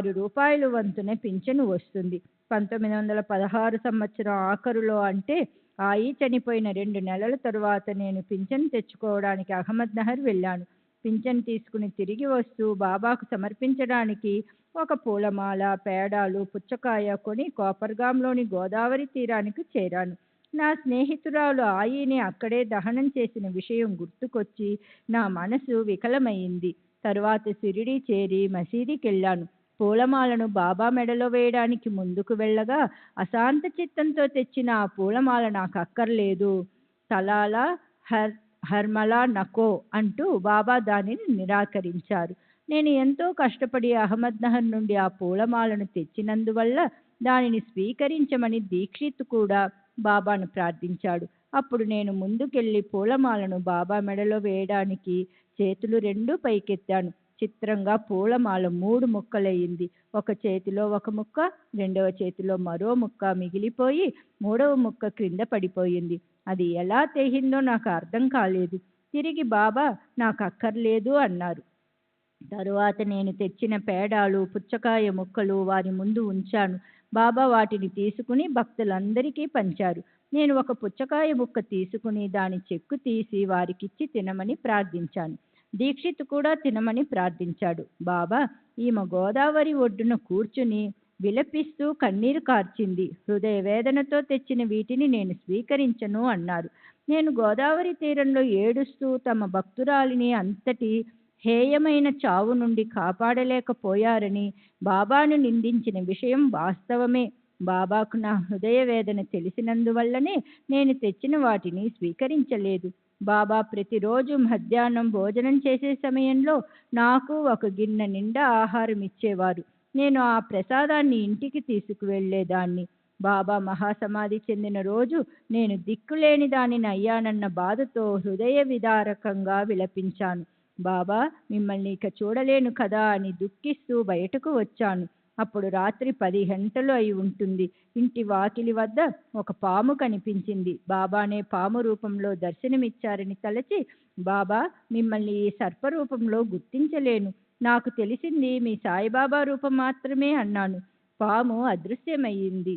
Speaker 4: రూ. 6 వంతున పింఛను వస్తుంది. 1916 సంవత్సరం ఆఖరులో, అంటే ఆయి చనిపోయిన 2 నెలల తరువాత నేను పింఛను తెచ్చుకోవడానికి అహ్మద్నగర్ వెళ్ళాను. పింఛను తీసుకుని తిరిగి వస్తూ బాబాకు సమర్పించడానికి ఒక పూలమాల, పేడాలు, పుచ్చకాయ కొని కోపర్గాంలోని గోదావరి తీరానికి చేరాను. నా స్నేహితురాలు ఆయిని అక్కడే దహనం చేసిన విషయం గుర్తుకొచ్చి నా మనసు వికలమైంది. తరువాత షిరిడీ చేరి మసీదుకెళ్ళాను. పూలమాలను బాబా మెడలో వేయడానికి ముందుకు వెళ్ళగా అశాంత చిత్తంతో తెచ్చిన ఆ పూలమాల నాకు అక్కర్లేదు, తలాలా హర్మలా నకో అంటూ బాబా దానిని నిరాకరించారు. నేను ఎంతో కష్టపడి అహ్మద్నగర్ నుండి ఆ పూలమాలను తెచ్చినందువల్ల దానిని స్వీకరించమని దీక్షిత్ కూడా బాబాను ప్రార్థించాడు. అప్పుడు నేను ముందుకెళ్ళి పూలమాలను బాబా మెడలో వేయడానికి చేతులు 2 పైకెత్తాను. చిత్రంగా పూలమాల 3 ముక్కలయ్యింది. ఒక చేతిలో ఒక ముక్క, రెండవ చేతిలో మరో ముక్క మిగిలిపోయి 3వ ముక్క క్రింద పడిపోయింది. అది ఎలా తెగిందో నాకు అర్థం కాలేదు. తిరిగి బాబా నాకు అక్కర్లేదు అన్నారు. తరువాత నేను తెచ్చిన పేడాలు, పుచ్చకాయ ముక్కలు వారి ముందు ఉంచాను. బాబా వాటిని తీసుకుని భక్తులందరికీ పంచారు. నేను ఒక పుచ్చకాయ ముక్క తీసుకుని దాని చెక్కు తీసి వారికిచ్చి తినమని ప్రార్థించాను. దీక్షిత్ కూడా తినమని ప్రార్థించాడు. బాబా ఈమె గోదావరి ఒడ్డున కూర్చుని విలపిస్తూ కన్నీరు కార్చింది. హృదయ వేదనతో తెచ్చిన వీటిని నేను స్వీకరించను అన్నారు. నేను గోదావరి తీరంలో ఏడుస్తూ తమ భక్తురాలిని అంతటి హేయమైన చావు నుండి కాపాడలేకపోయారని బాబాను నిందించిన విషయం వాస్తవమే. బాబాకు నా హృదయ వేదన తెలిసినందువల్లనే నేను తెచ్చిన వాటిని స్వీకరించలేదు. బాబా ప్రతిరోజు మధ్యాహ్నం భోజనం చేసే సమయంలో నాకు ఒక గిన్నె నిండా ఆహారం ఇచ్చేవారు. నేను ఆ ప్రసాదాన్ని ఇంటికి తీసుకువెళ్ళేదాన్ని. బాబా మహాసమాధి చెందిన రోజు నేను దిక్కులేని దానిని అయ్యానన్న బాధతో హృదయ విదారకంగా విలపించాను. బాబా మిమ్మల్ని ఇక చూడలేను కదా అని దుఃఖిస్తూ బయటకు వచ్చాను. అప్పుడు రాత్రి 10 గంటలు అయి ఉంటుంది. ఇంటి వాకిలి వద్ద ఒక పాము కనిపించింది. బాబానే పాము రూపంలో దర్శనమిచ్చారని తలచి, బాబా మిమ్మల్ని ఈ సర్పరూపంలో గుర్తించలేను, నాకు తెలిసింది మీ సాయిబాబా రూపం మాత్రమే అన్నాను. పాము అదృశ్యమయ్యింది.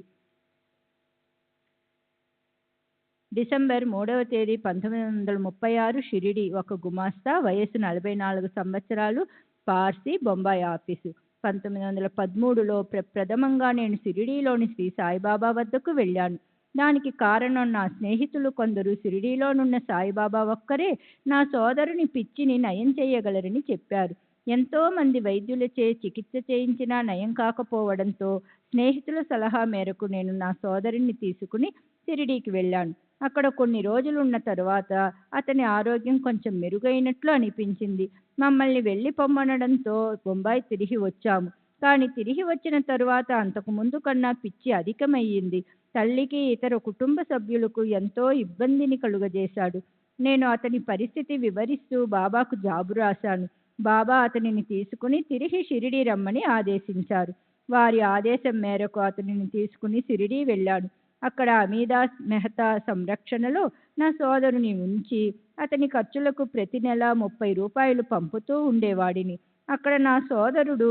Speaker 4: డిసెంబర్ 3వ తేదీ 1936 షిరిడి. ఒక గుమాస్తా, వయస్సు 44 సంవత్సరాలు, పార్సీ, బొంబాయి ఆఫీసు. 1913లో ప్రథమంగా నేను షిరిడీలోని శ్రీ సాయిబాబా వద్దకు వెళ్ళాను. దానికి కారణం నా స్నేహితులు కొందరు షిరిడీలోనున్న సాయిబాబా ఒక్కరే నా సోదరుని పిచ్చిని నయం చేయగలరని చెప్పారు. ఎంతో మంది వైద్యులచే చికిత్స చేయించినా నయం కాకపోవడంతో స్నేహితుల సలహా మేరకు నేను నా సోదరుని తీసుకుని షిరిడీకి వెళ్ళాను. అక్కడ కొన్ని రోజులున్న తరువాత అతని ఆరోగ్యం కొంచెం మెరుగైనట్లు అనిపించింది. మమ్మల్ని వెళ్ళి పొమ్మనడంతో బొంబాయి తిరిగి వచ్చాము. కానీ తిరిగి వచ్చిన తరువాత అంతకు ముందు కన్నా పిచ్చి అధికమయ్యింది. తల్లికి, ఇతర కుటుంబ సభ్యులకు ఎంతో ఇబ్బందిని కలుగజేశాడు. నేను అతని పరిస్థితి వివరిస్తూ బాబాకు జాబు రాశాను. బాబా అతనిని తీసుకుని తిరిగి షిరిడీ రమ్మని ఆదేశించారు. వారి ఆదేశం మేరకు అతనిని తీసుకుని షిరిడీ వెళ్ళాను. అక్కడ అమీదాస్ మెహతా సంరక్షణలో నా సోదరుని ఉంచి అతని ఖర్చులకు ప్రతి నెల 30 రూపాయలు పంపుతూ ఉండేవాడిని. అక్కడ నా సోదరుడు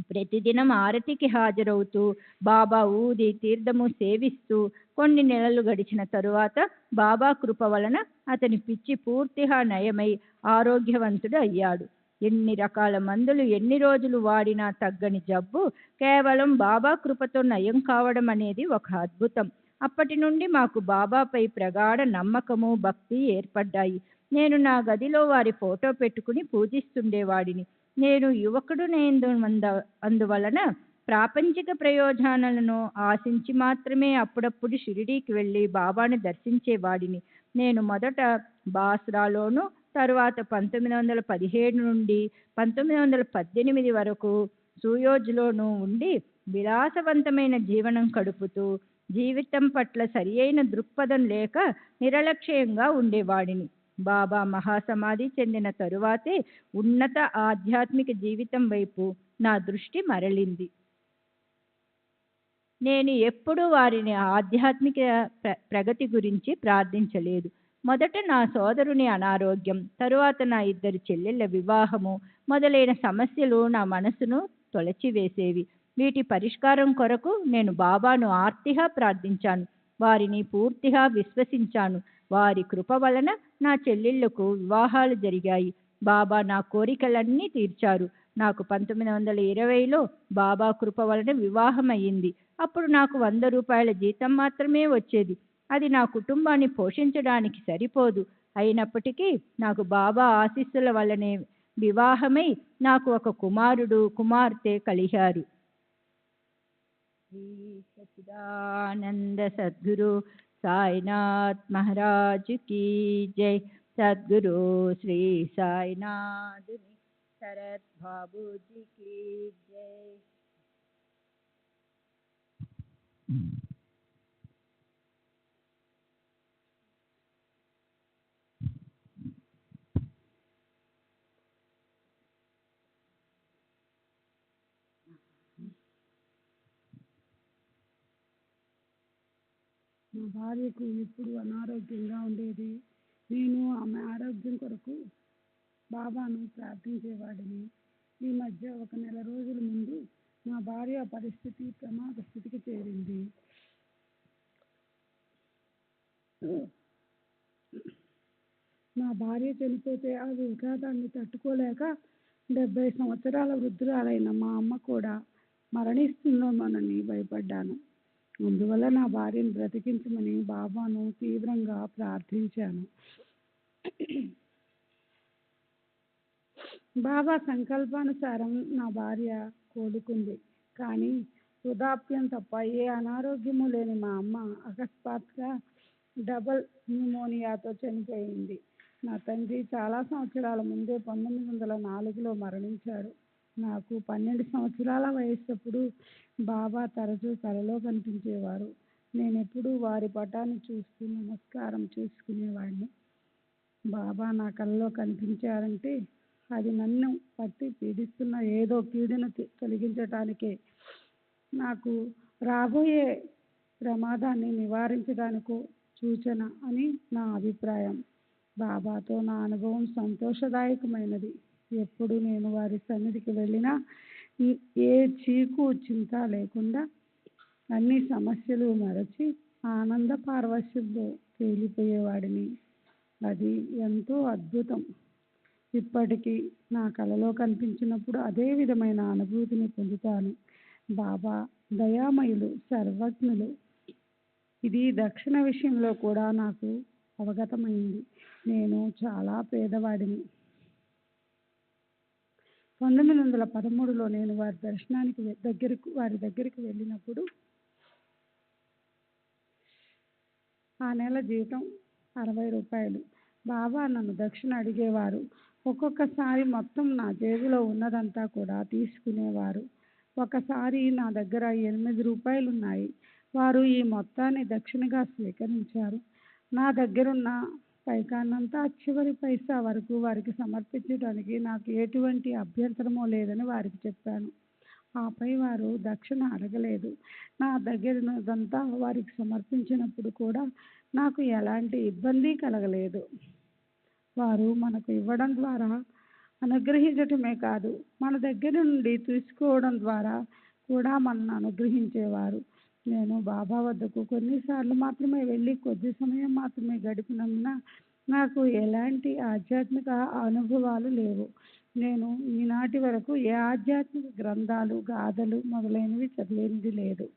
Speaker 4: ప్రతిదినం ఆరతికి హాజరవుతూ బాబా ఊది తీర్థము సేవిస్తూ కొన్ని నెలలు గడిచిన తరువాత బాబా కృప వలన అతని పిచ్చి పూర్తిగా నయమై ఆరోగ్యవంతుడు అయ్యాడు. ఎన్ని రకాల మందులు ఎన్ని రోజులు వాడినా తగ్గని జబ్బు కేవలం బాబా కృపతో నయం కావడం అనేది ఒక అద్భుతం. అప్పటి నుండి మాకు బాబాపై ప్రగాఢ నమ్మకము, భక్తి ఏర్పడ్డాయి. నేను నా గదిలో వారి ఫోటో పెట్టుకుని పూజిస్తుండేవాడిని. నేను అందువలన ప్రాపంచిక ప్రయోజనాలను ఆశించి మాత్రమే అప్పుడప్పుడు షిరిడీకి వెళ్ళి బాబాను దర్శించేవాడిని. నేను మొదట బాస్రాలోను, తరువాత 1917 నుండి 1918 వరకు సూయోజ్లోనూ ఉండి విలాసవంతమైన జీవనం గడుపుతూ జీవితం పట్ల సరియైన దృక్పథం లేక నిరలక్ష్యంగా ఉండేవాడిని. బాబా మహాసమాధి చెందిన తరువాతే ఉన్నత ఆధ్యాత్మిక జీవితం వైపు నా దృష్టి మరలింది. నేను ఎప్పుడూ వారిని ఆధ్యాత్మిక ప్రగతి గురించి ప్రార్థించలేదు. మొదట నా సోదరుని అనారోగ్యం, తరువాత నా 2 చెల్లెళ్ళ వివాహము మొదలైన సమస్యలు నా మనసును తొలచివేసేవి. వీటి పరిష్కారం కొరకు నేను బాబాను ఆర్తిగా ప్రార్థించాను. వారిని పూర్తిగా విశ్వసించాను. వారి కృప వలన నా చెల్లెళ్లకు వివాహాలు జరిగాయి. బాబా నా కోరికలన్నీ తీర్చారు. నాకు 1920లో బాబా కృప వలన వివాహం అయ్యింది. అప్పుడు నాకు 100 రూపాయల జీతం మాత్రమే వచ్చేది. అది నా కుటుంబాన్ని పోషించడానికి సరిపోదు. అయినప్పటికీ నాకు బాబా ఆశీస్సుల వల్లనే వివాహమై నాకు ఒక కుమారుడు కుమార్తె కలిగారు. శ్రీ సచ్చిదానంద సద్గురు సాయినాథ్ మహారాజ్ కీ జై. సద్గురు శ్రీ సాయినాథ్ శరత్ బాబూజీ కీ జై.
Speaker 5: మా భార్యకు ఎప్పుడు అనారోగ్యంగా ఉండేది. నేను ఆమె ఆరోగ్యం కొరకు బాబాను ప్రార్థించేవాడిని. ఈ మధ్య ఒక నెల రోజుల ముందు మా భార్య పరిస్థితి ప్రమాద స్థితికి చేరింది. మా భార్య చనిపోతే ఆ విఘాతాన్ని తట్టుకోలేక 70 సంవత్సరాల వృద్ధురాలైన మా అమ్మ కూడా మరణిస్తుందోమోనని భయపడ్డాను. అందువల్ల నా భార్యను బ్రతికించమని బాబాను తీవ్రంగా ప్రార్థించాను. బాబా సంకల్పానుసారం నా భార్య కోలుకుంది. కానీ వృద్ధాప్యం తప్ప ఏ అనారోగ్యము లేని మా అమ్మ అకస్మాత్తుగా డబుల్ న్యూమోనియాతో చనిపోయింది. నా తండ్రి చాలా సంవత్సరాల ముందే 1904లో మరణించారు. నాకు 12 సంవత్సరాల వయస్సప్పుడు బాబా తరచూ కలలో కనిపించేవారు. నేనెప్పుడూ వారి పటాన్ని చూస్తూ నమస్కారం చేసుకునేవాడిని. బాబా నా కలలో కనిపించారంటే అది నన్ను పట్టి పీడిస్తున్న ఏదో కీడును తొలగించటానికే, నాకు రాబోయే ప్రమాదాన్ని నివారించడానికో సూచన అని నా అభిప్రాయం. బాబాతో నా అనుభవం సంతోషదాయకమైనది. ఎప్పుడు నేను వారి సన్నిధికి వెళ్ళినా ఏ చీకు చింత లేకుండా అన్ని సమస్యలు మరచి ఆనంద పారవశ్యంలో తేలిపోయేవాడిని. అది ఎంతో అద్భుతం. ఇప్పటికీ నా కలలో కనిపించినప్పుడు అదే విధమైన అనుభూతిని పొందుతాను. బాబా దయామయులు, సర్వజ్ఞులు. ఇది దక్షిణ విషయంలో కూడా నాకు అవగతమైంది. నేను చాలా పేదవాడిని. 1913లో నేను వారి దగ్గరికి వెళ్ళినప్పుడు ఆ నెల జీతం 60 రూపాయలు. బాబా నన్ను దక్షిణ అడిగేవారు. ఒక్కొక్కసారి మొత్తం నా జేబులో ఉన్నదంతా కూడా తీసుకునేవారు. ఒకసారి నా దగ్గర 8 రూపాయలున్నాయి. వారు ఈ మొత్తాన్ని దక్షిణగా స్వీకరించారు. నా దగ్గరున్న పైకాన్నంతా చివరి పైసా వరకు వారికి సమర్పించడానికి నాకు ఎటువంటి అభ్యంతరమూ లేదని వారికి చెప్పాను. ఆపై వారు దక్షిణ అడగలేదు. నా దగ్గరున్నదంతా వారికి సమర్పించినప్పుడు కూడా నాకు ఎలాంటి ఇబ్బంది కలగలేదు. వారు మనకు ఇవ్వడం ద్వారా అనుగ్రహించటమే కాదు, మన దగ్గర నుండి తీసుకోవడం ద్వారా కూడా మనల్ని అనుగ్రహించేవారు. నేను బాబా వద్దకు కొన్నిసార్లు మాత్రమే వెళ్ళి కొద్ది సమయం మాత్రమే గడిపినందున నాకు ఎలాంటి ఆధ్యాత్మిక అనుభవాలు లేవు. నేను ఈనాటి వరకు ఏ ఆధ్యాత్మిక గ్రంథాలు, గాథలు మొదలైనవి చదివింది లేదు.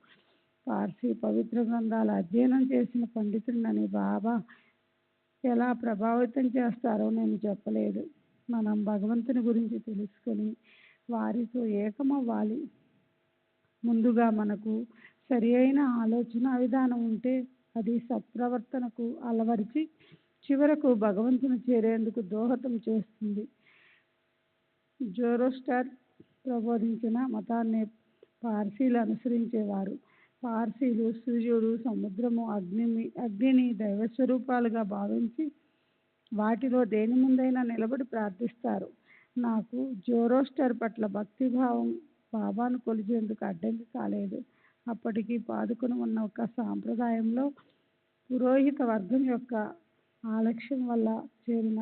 Speaker 5: పార్సీ పవిత్ర గ్రంథాలు అధ్యయనం చేసిన పండితుడినని బాబా ఎలా ప్రభావితం చేస్తారో నేను చెప్పలేదు. మనం భగవంతుని గురించి తెలుసుకొని వారితో ఏకమవ్వాలి. ముందుగా మనకు సరి అయిన ఆలోచన విధానం ఉంటే అది సత్ప్రవర్తనకు అలవరిచి చివరకు భగవంతుని చేరేందుకు దోహదం చేస్తుంది. జోరోస్టర్ ప్రబోధించిన మతాన్ని పార్సీలు అనుసరించేవారు. పార్సీలు సూర్యుడు, సముద్రము, అగ్నిని దైవస్వరూపాలుగా భావించి వాటిలో దేని ముందైనా నిలబడి ప్రార్థిస్తారు. నాకు జోరోస్టర్ పట్ల భక్తిభావం బాబాను కొలిచేందుకు అడ్డంకి కాలేదు. అప్పటికి పాదుకుని ఉన్న ఒక సాంప్రదాయంలో పురోహిత వర్గం యొక్క ఆలక్ష్యం వల్ల చేరిన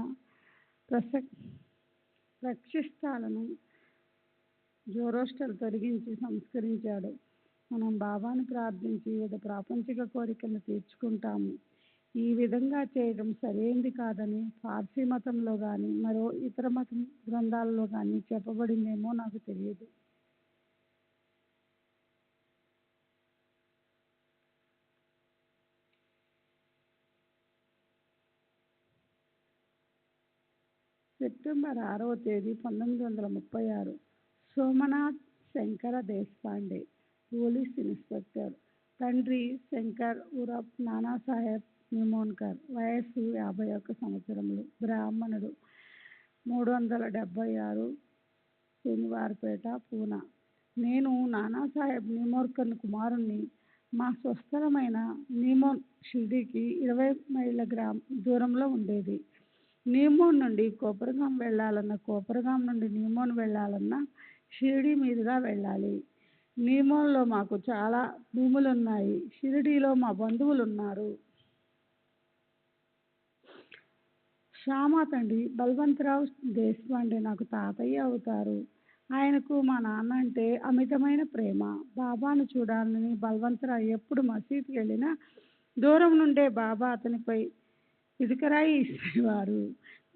Speaker 5: ప్రక్షిష్టాలను జోరోస్టర్ తొలగించి సంస్కరించాడు. మనం బాబాను ప్రార్థించి వివిధ ప్రాపంచిక కోరికలను తీర్చుకుంటాము. ఈ విధంగా చేయడం సరైంది కాదని పార్సీ మతంలో కానీ మరో ఇతర మతం గ్రంథాలలో కానీ చెప్పబడిందేమో నాకు తెలియదు. సెప్టెంబర్ 6వ తేదీ 1936 సోమనాథ్ శంకర దేశపాండే, పోలీస్ ఇన్స్పెక్టర్. తండ్రి శంకర్ ఉరఫ్ నానాసాహెబ్ నిమోన్కర్, వయస్సు 51 సంవత్సరములు, బ్రాహ్మణుడు, 376 శనివారపేట, పూనా. నేను నానాసాహెబ్ నిమోన్కర్ కుమారుణ్ణి. మా స్వస్థలమైన నిమోన్ షిర్డీకి 20 మైళ్ళ దూరంలో ఉండేది. నీమోన్ నుండి కోపరగాం వెళ్ళాలన్నా, కోపరగాం నుండి నీమోన్ వెళ్ళాలన్నా షిరిడీ మీదుగా వెళ్ళాలి. నీమోన్లో మాకు చాలా భూములున్నాయి. షిరిడీలో మా బంధువులు ఉన్నారు. శ్యామా తండ్రి బల్వంతరావు దేశపాండే నాకు తాతయ్య అవుతారు. ఆయనకు మా నాన్న అంటే అమితమైన ప్రేమ. బాబాను చూడాలని బల్వంతరావు ఎప్పుడు మసీదుకి వెళ్ళినా దూరం నుండే బాబా అతనిపై ఇటుకరాయి ఇచ్చేవారు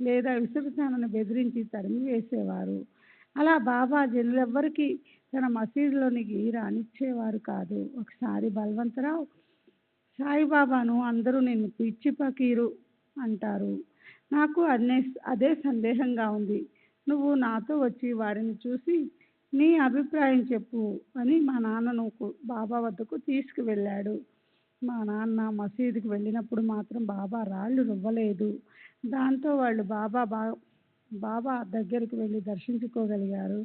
Speaker 5: లేదా విసురుతానని బెదిరించి తరిమి వేసేవారు. అలా బాబా జనులెవ్వరికీ తన మసీదులోనికి రానిచ్చేవారు కాదు. ఒకసారి బల్వంతరావు, సాయిబాబాను అందరూ నిన్ను పిచ్చి ఫకీరు అంటారు. నాకు అదే సందేహంగా ఉంది. నువ్వు నాతో వచ్చి వారిని చూసి నీ అభిప్రాయం చెప్పు అని మా నాన్నను బాబా వద్దకు తీసుకువెళ్ళాడు. మా నాన్న మసీదుకి వెళ్ళినప్పుడు మాత్రం బాబా రాళ్ళు రువ్వలేదు. దాంతో వాళ్ళు బాబా దగ్గరికి వెళ్ళి దర్శించుకోగలిగారు.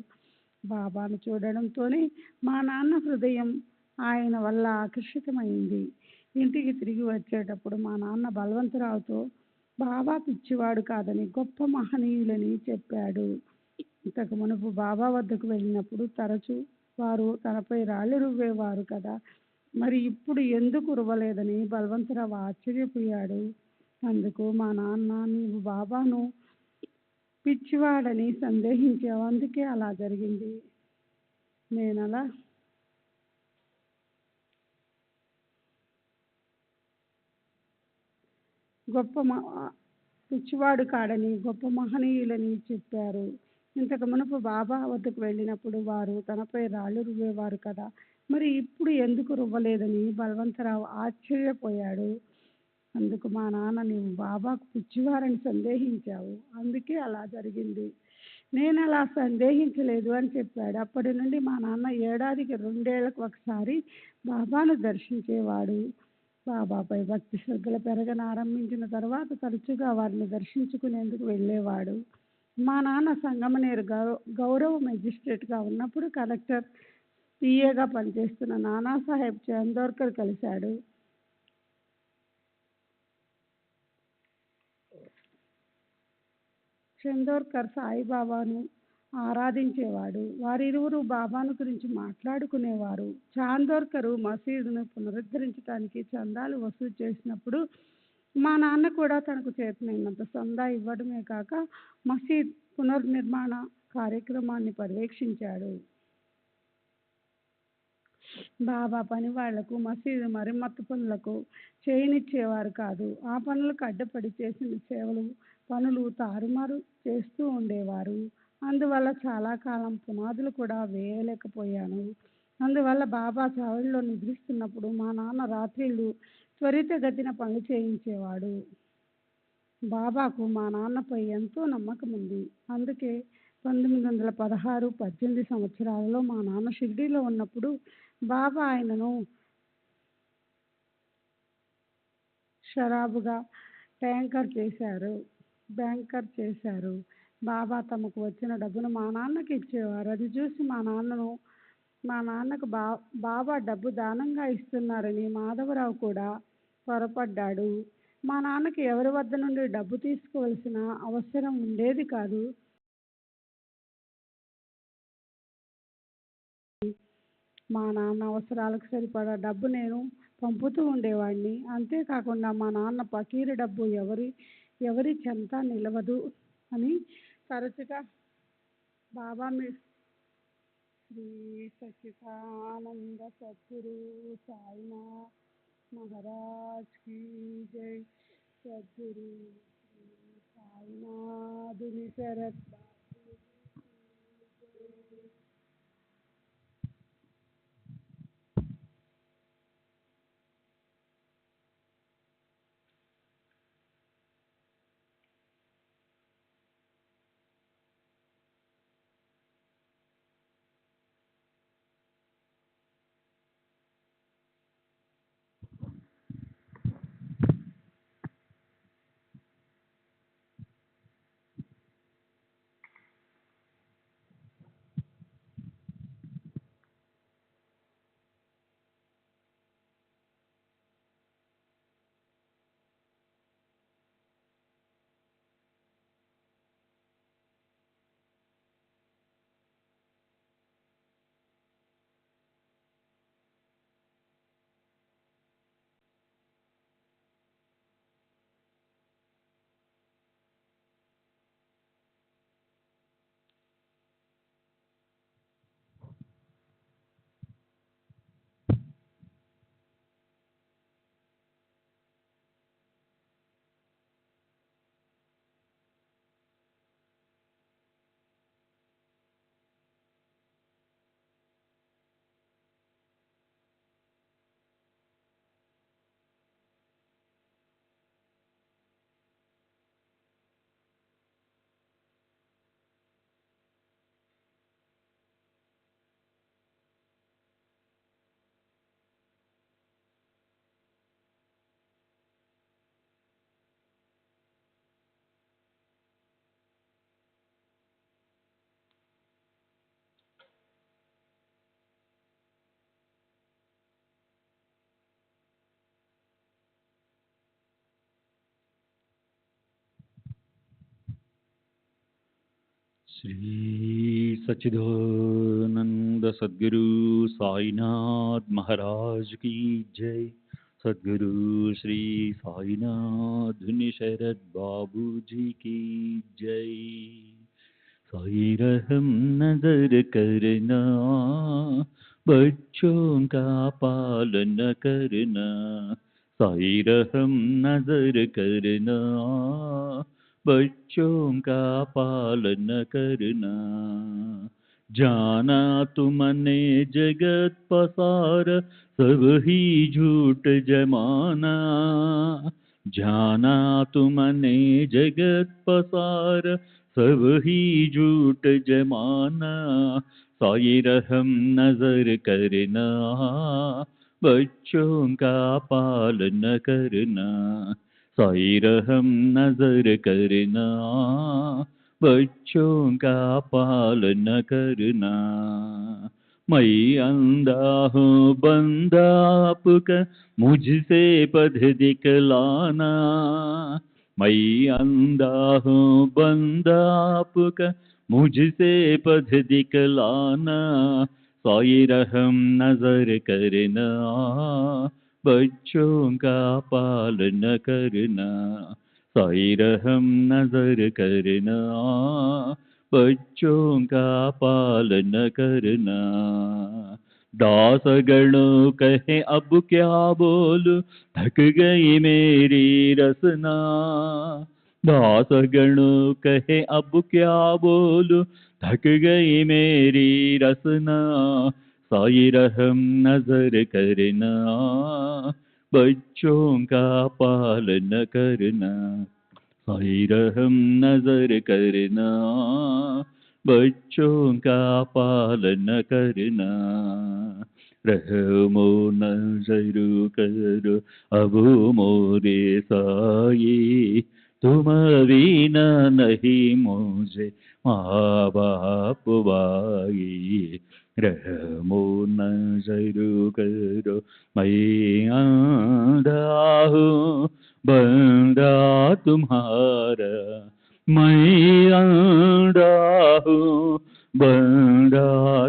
Speaker 5: బాబాను చూడడంతోనే మా నాన్న హృదయం ఆయన వల్ల ఆకర్షితమైంది. ఇంటికి తిరిగి వచ్చేటప్పుడు మా నాన్న బల్వంతరావుతో బాబా పిచ్చివాడు కాదని గొప్ప మహనీయులని చెప్పాడు. ఇంతకు మునుపు బాబా వద్దకు వెళ్ళినప్పుడు తరచూ వారు తనపై రాళ్ళు రువ్వేవారు కదా, మరి ఇప్పుడు ఎందుకు రువ్వలేదని బల్వంతరావు ఆశ్చర్యపోయాడు. అందుకు మా నాన్న, నీవు బాబాను పిచ్చివాడని సందేహించావు, అందుకే అలా జరిగింది. నేనలా పిచ్చివాడు కాడని గొప్ప మహనీయులని చెప్పారు. ఇంతకు మునుపు బాబా వద్దకు వెళ్ళినప్పుడు వారు తనపై రాళ్ళు రువ్వేవారు కదా, మరి ఇప్పుడు ఎందుకు రువ్వలేదని బల్వంతరావు ఆశ్చర్యపోయాడు. అందుకు మా నాన్న, నీవు బాబాకు పిచ్చివారని సందేహించావు, అందుకే అలా జరిగింది. నేను అలా సందేహించలేదు అని చెప్పాడు. అప్పటి నుండి మా నాన్న ఏడాదికి 2 ఏళ్లకు ఒకసారి బాబాను దర్శించేవాడు. బాబాపై భక్తి శ్రద్ధలు పెరగనారంభించిన తర్వాత తరచుగా వారిని దర్శించుకునేందుకు వెళ్ళేవాడు. మా నాన్న సంగమనేరు గౌరవ మెజిస్ట్రేట్గా ఉన్నప్పుడు కలెక్టర్ పిఏగా పనిచేస్తున్న నానాసాహెబ్ చందోర్కర్ కలిశాడు. చందోర్కర్ సాయిబాబాను ఆరాధించేవాడు. వారిరువురు బాబాను గురించి మాట్లాడుకునేవారు. చాందోర్కరు మసీదును పునరుద్ధరించడానికి చందాలు వసూలు చేసినప్పుడు మా నాన్న కూడా తనకు చేతనైనంత చందా ఇవ్వడమే కాక మసీద్ పునర్నిర్మాణ కార్యక్రమాన్ని పర్యవేక్షించాడు. బాబా పని వాళ్లకు మసీదు మరమ్మత్తు పనులకు చేయనిచ్చేవారు కాదు. ఆ పనులకు అడ్డుపడి చేసిన పనులు తారుమారు చేస్తూ ఉండేవారు. అందువల్ల చాలా కాలం పునాదులు కూడా వేయలేకపోయాను. అందువల్ల బాబా చావడిలో నిద్రిస్తున్నప్పుడు మా నాన్న రాత్రిళ్ళు త్వరితగతిన పనులు చేయించేవాడు. బాబాకు మా నాన్నపై ఎంతో నమ్మకం ఉంది. అందుకే 1916, 18 సంవత్సరాలలో మా నాన్న షిర్డీలో ఉన్నప్పుడు బాబా ఆయనను షరాబుగా బ్యాంకర్ చేశారు. బాబా తమకు వచ్చిన డబ్బును మా నాన్నకి ఇచ్చేవారు. అది చూసి మా నాన్నను మా నాన్నకు బాబా డబ్బు దానంగా ఇస్తున్నారని మాధవరావు కూడా త్వరపడ్డాడు. మా నాన్నకి ఎవరి వద్ద నుండి డబ్బు తీసుకోవాల్సిన అవసరం ఉండేది కాదు. మా నాన్న అవసరాలకు సరిపడా డబ్బు నేను పంపుతూ ఉండేవాడిని. అంతేకాకుండా మా నాన్న పకీరు డబ్బు ఎవరి చెంత నిలవదు అని తరచుగా బాబా శ్రీ సచ్చిదానంద సద్గురు సాయినాథ్ మహారాజ్ की जय. సద్గురు శ్రీ సాయినాథుని శరత్ బాబు జై.
Speaker 2: श्री सच्चिदानंद सद्गुरु साईनाथ महाराज की जय. सद्गुरु श्री साईनाथ शरद बाबू जी की जय. साई रहम नजर करना, बच्चों का पालन करना. साई रहम नजर करना, बच्चों का पालन करना. जाना तुमने जगत पसार, सब ही झूठ जमाना. जाना तुमने जगत पसार, सब ही झूठ जमाना. साई रहम नजर करना, बच्चों का पालन करना. साई रहम नजर करना, बच्चों का पालन करना. मैं अंधा हूँ बंदा आपका, मुझसे पथ दिखलाना. मैं अंधा हूँ बंदा आपका, मुझसे पथ दिखलाना. साई रहम नजर करना, बच्चों का पालन करना. साई रहम नजर करना, बच्चों का पालन करना. दास गणों कहे अब क्या बोलूं, थक गई मेरी रसना. दास गणों कहे अब क्या बोलूं, थक गई मेरी रसना. साई रहम नजर करना, बच्चों का पालन करना. साई रहम नजर करना, बच्चों का पालन करना. रहमो नजर करो अब मोरे साई, तुम बिना नहीं मुझे माँ बाप भाई रहमो नजर करो मैं अंधा हूँ बंदा तुम्हारा मैं अंधा हूँ बंदा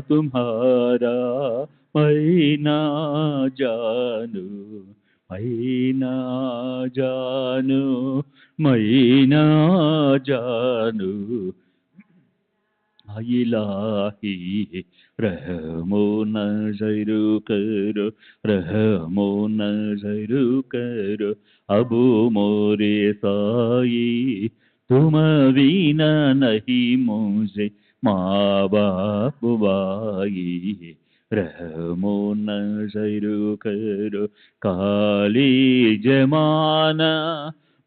Speaker 2: तुम्हारा मैं ना जानू मैं ना जानू मैं ना जानू इलाही रहमो नजर करो रहमो नजर करो अब मोरे साई तुम बिना नहीं मुझे माँ बाप भाई रहमो नजर करो काली जमाना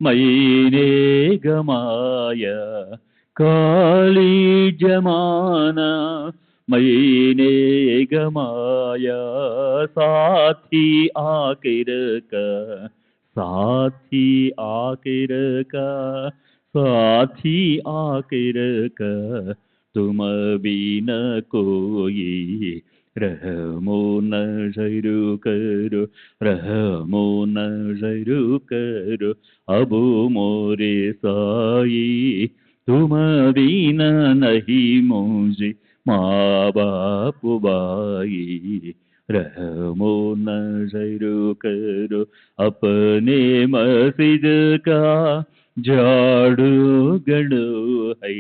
Speaker 2: मैंने गमाया काली जमाना मैंने गमाया साथी आखिर का साथी आखिर का साथी आखिर का तुम बिन कोई रहमो नजर करो रहमो नजर करो अब मोरे साई तुम बिना नहीं मुझे माँ बाप भाई रहमो नजर करो अपने मस्जिद का झाड़ू गड़ो है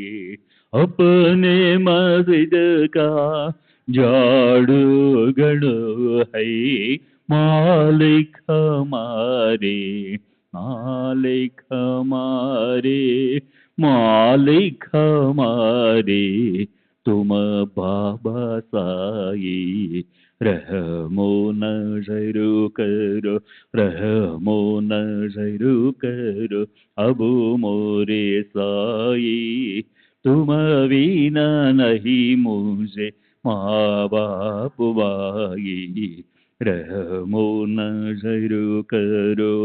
Speaker 2: अपने मस्जिद का झाड़ू गड़ो है मालिक हमारे मालिक हमारे मालिक हमारे तुम बाबा साई रहमो नजर करो रहमो नजर करो अब मोरे साई तुम बिना नहीं मुझे माँ बाप भाई रहमो नजर करो।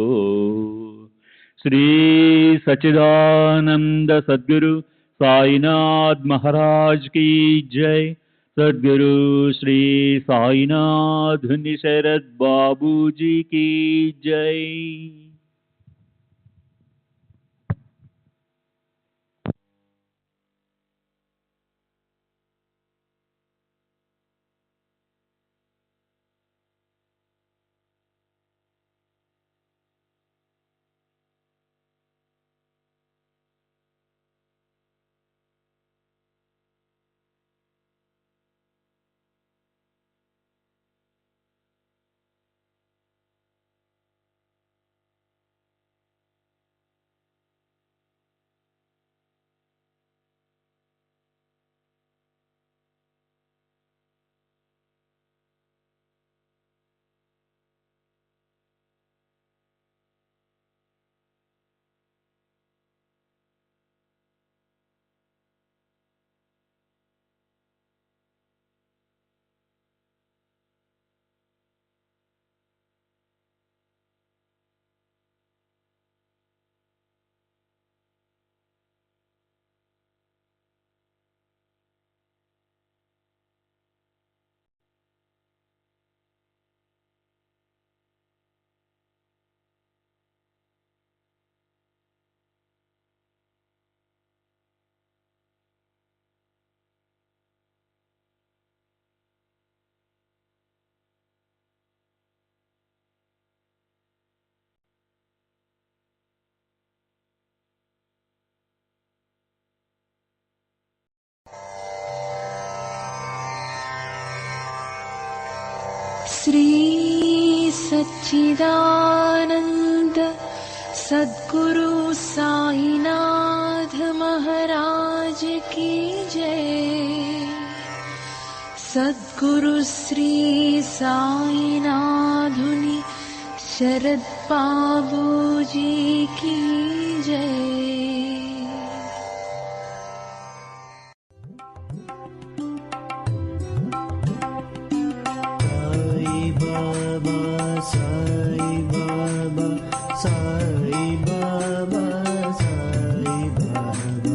Speaker 2: श्री सच्चिदानंद सद्गुरु साईनाथ महाराज की जय। सद्गुरु श्री साईनाथ निशरद बाबू जी की जय।
Speaker 6: श्री सच्चिदानंद सद्गुरु साईनाथ महाराज की जय। सद्गुरु श्री साईनाथुनि शरद बाबू जी की जय।
Speaker 7: साई बाबा साई बाबा साई बाबा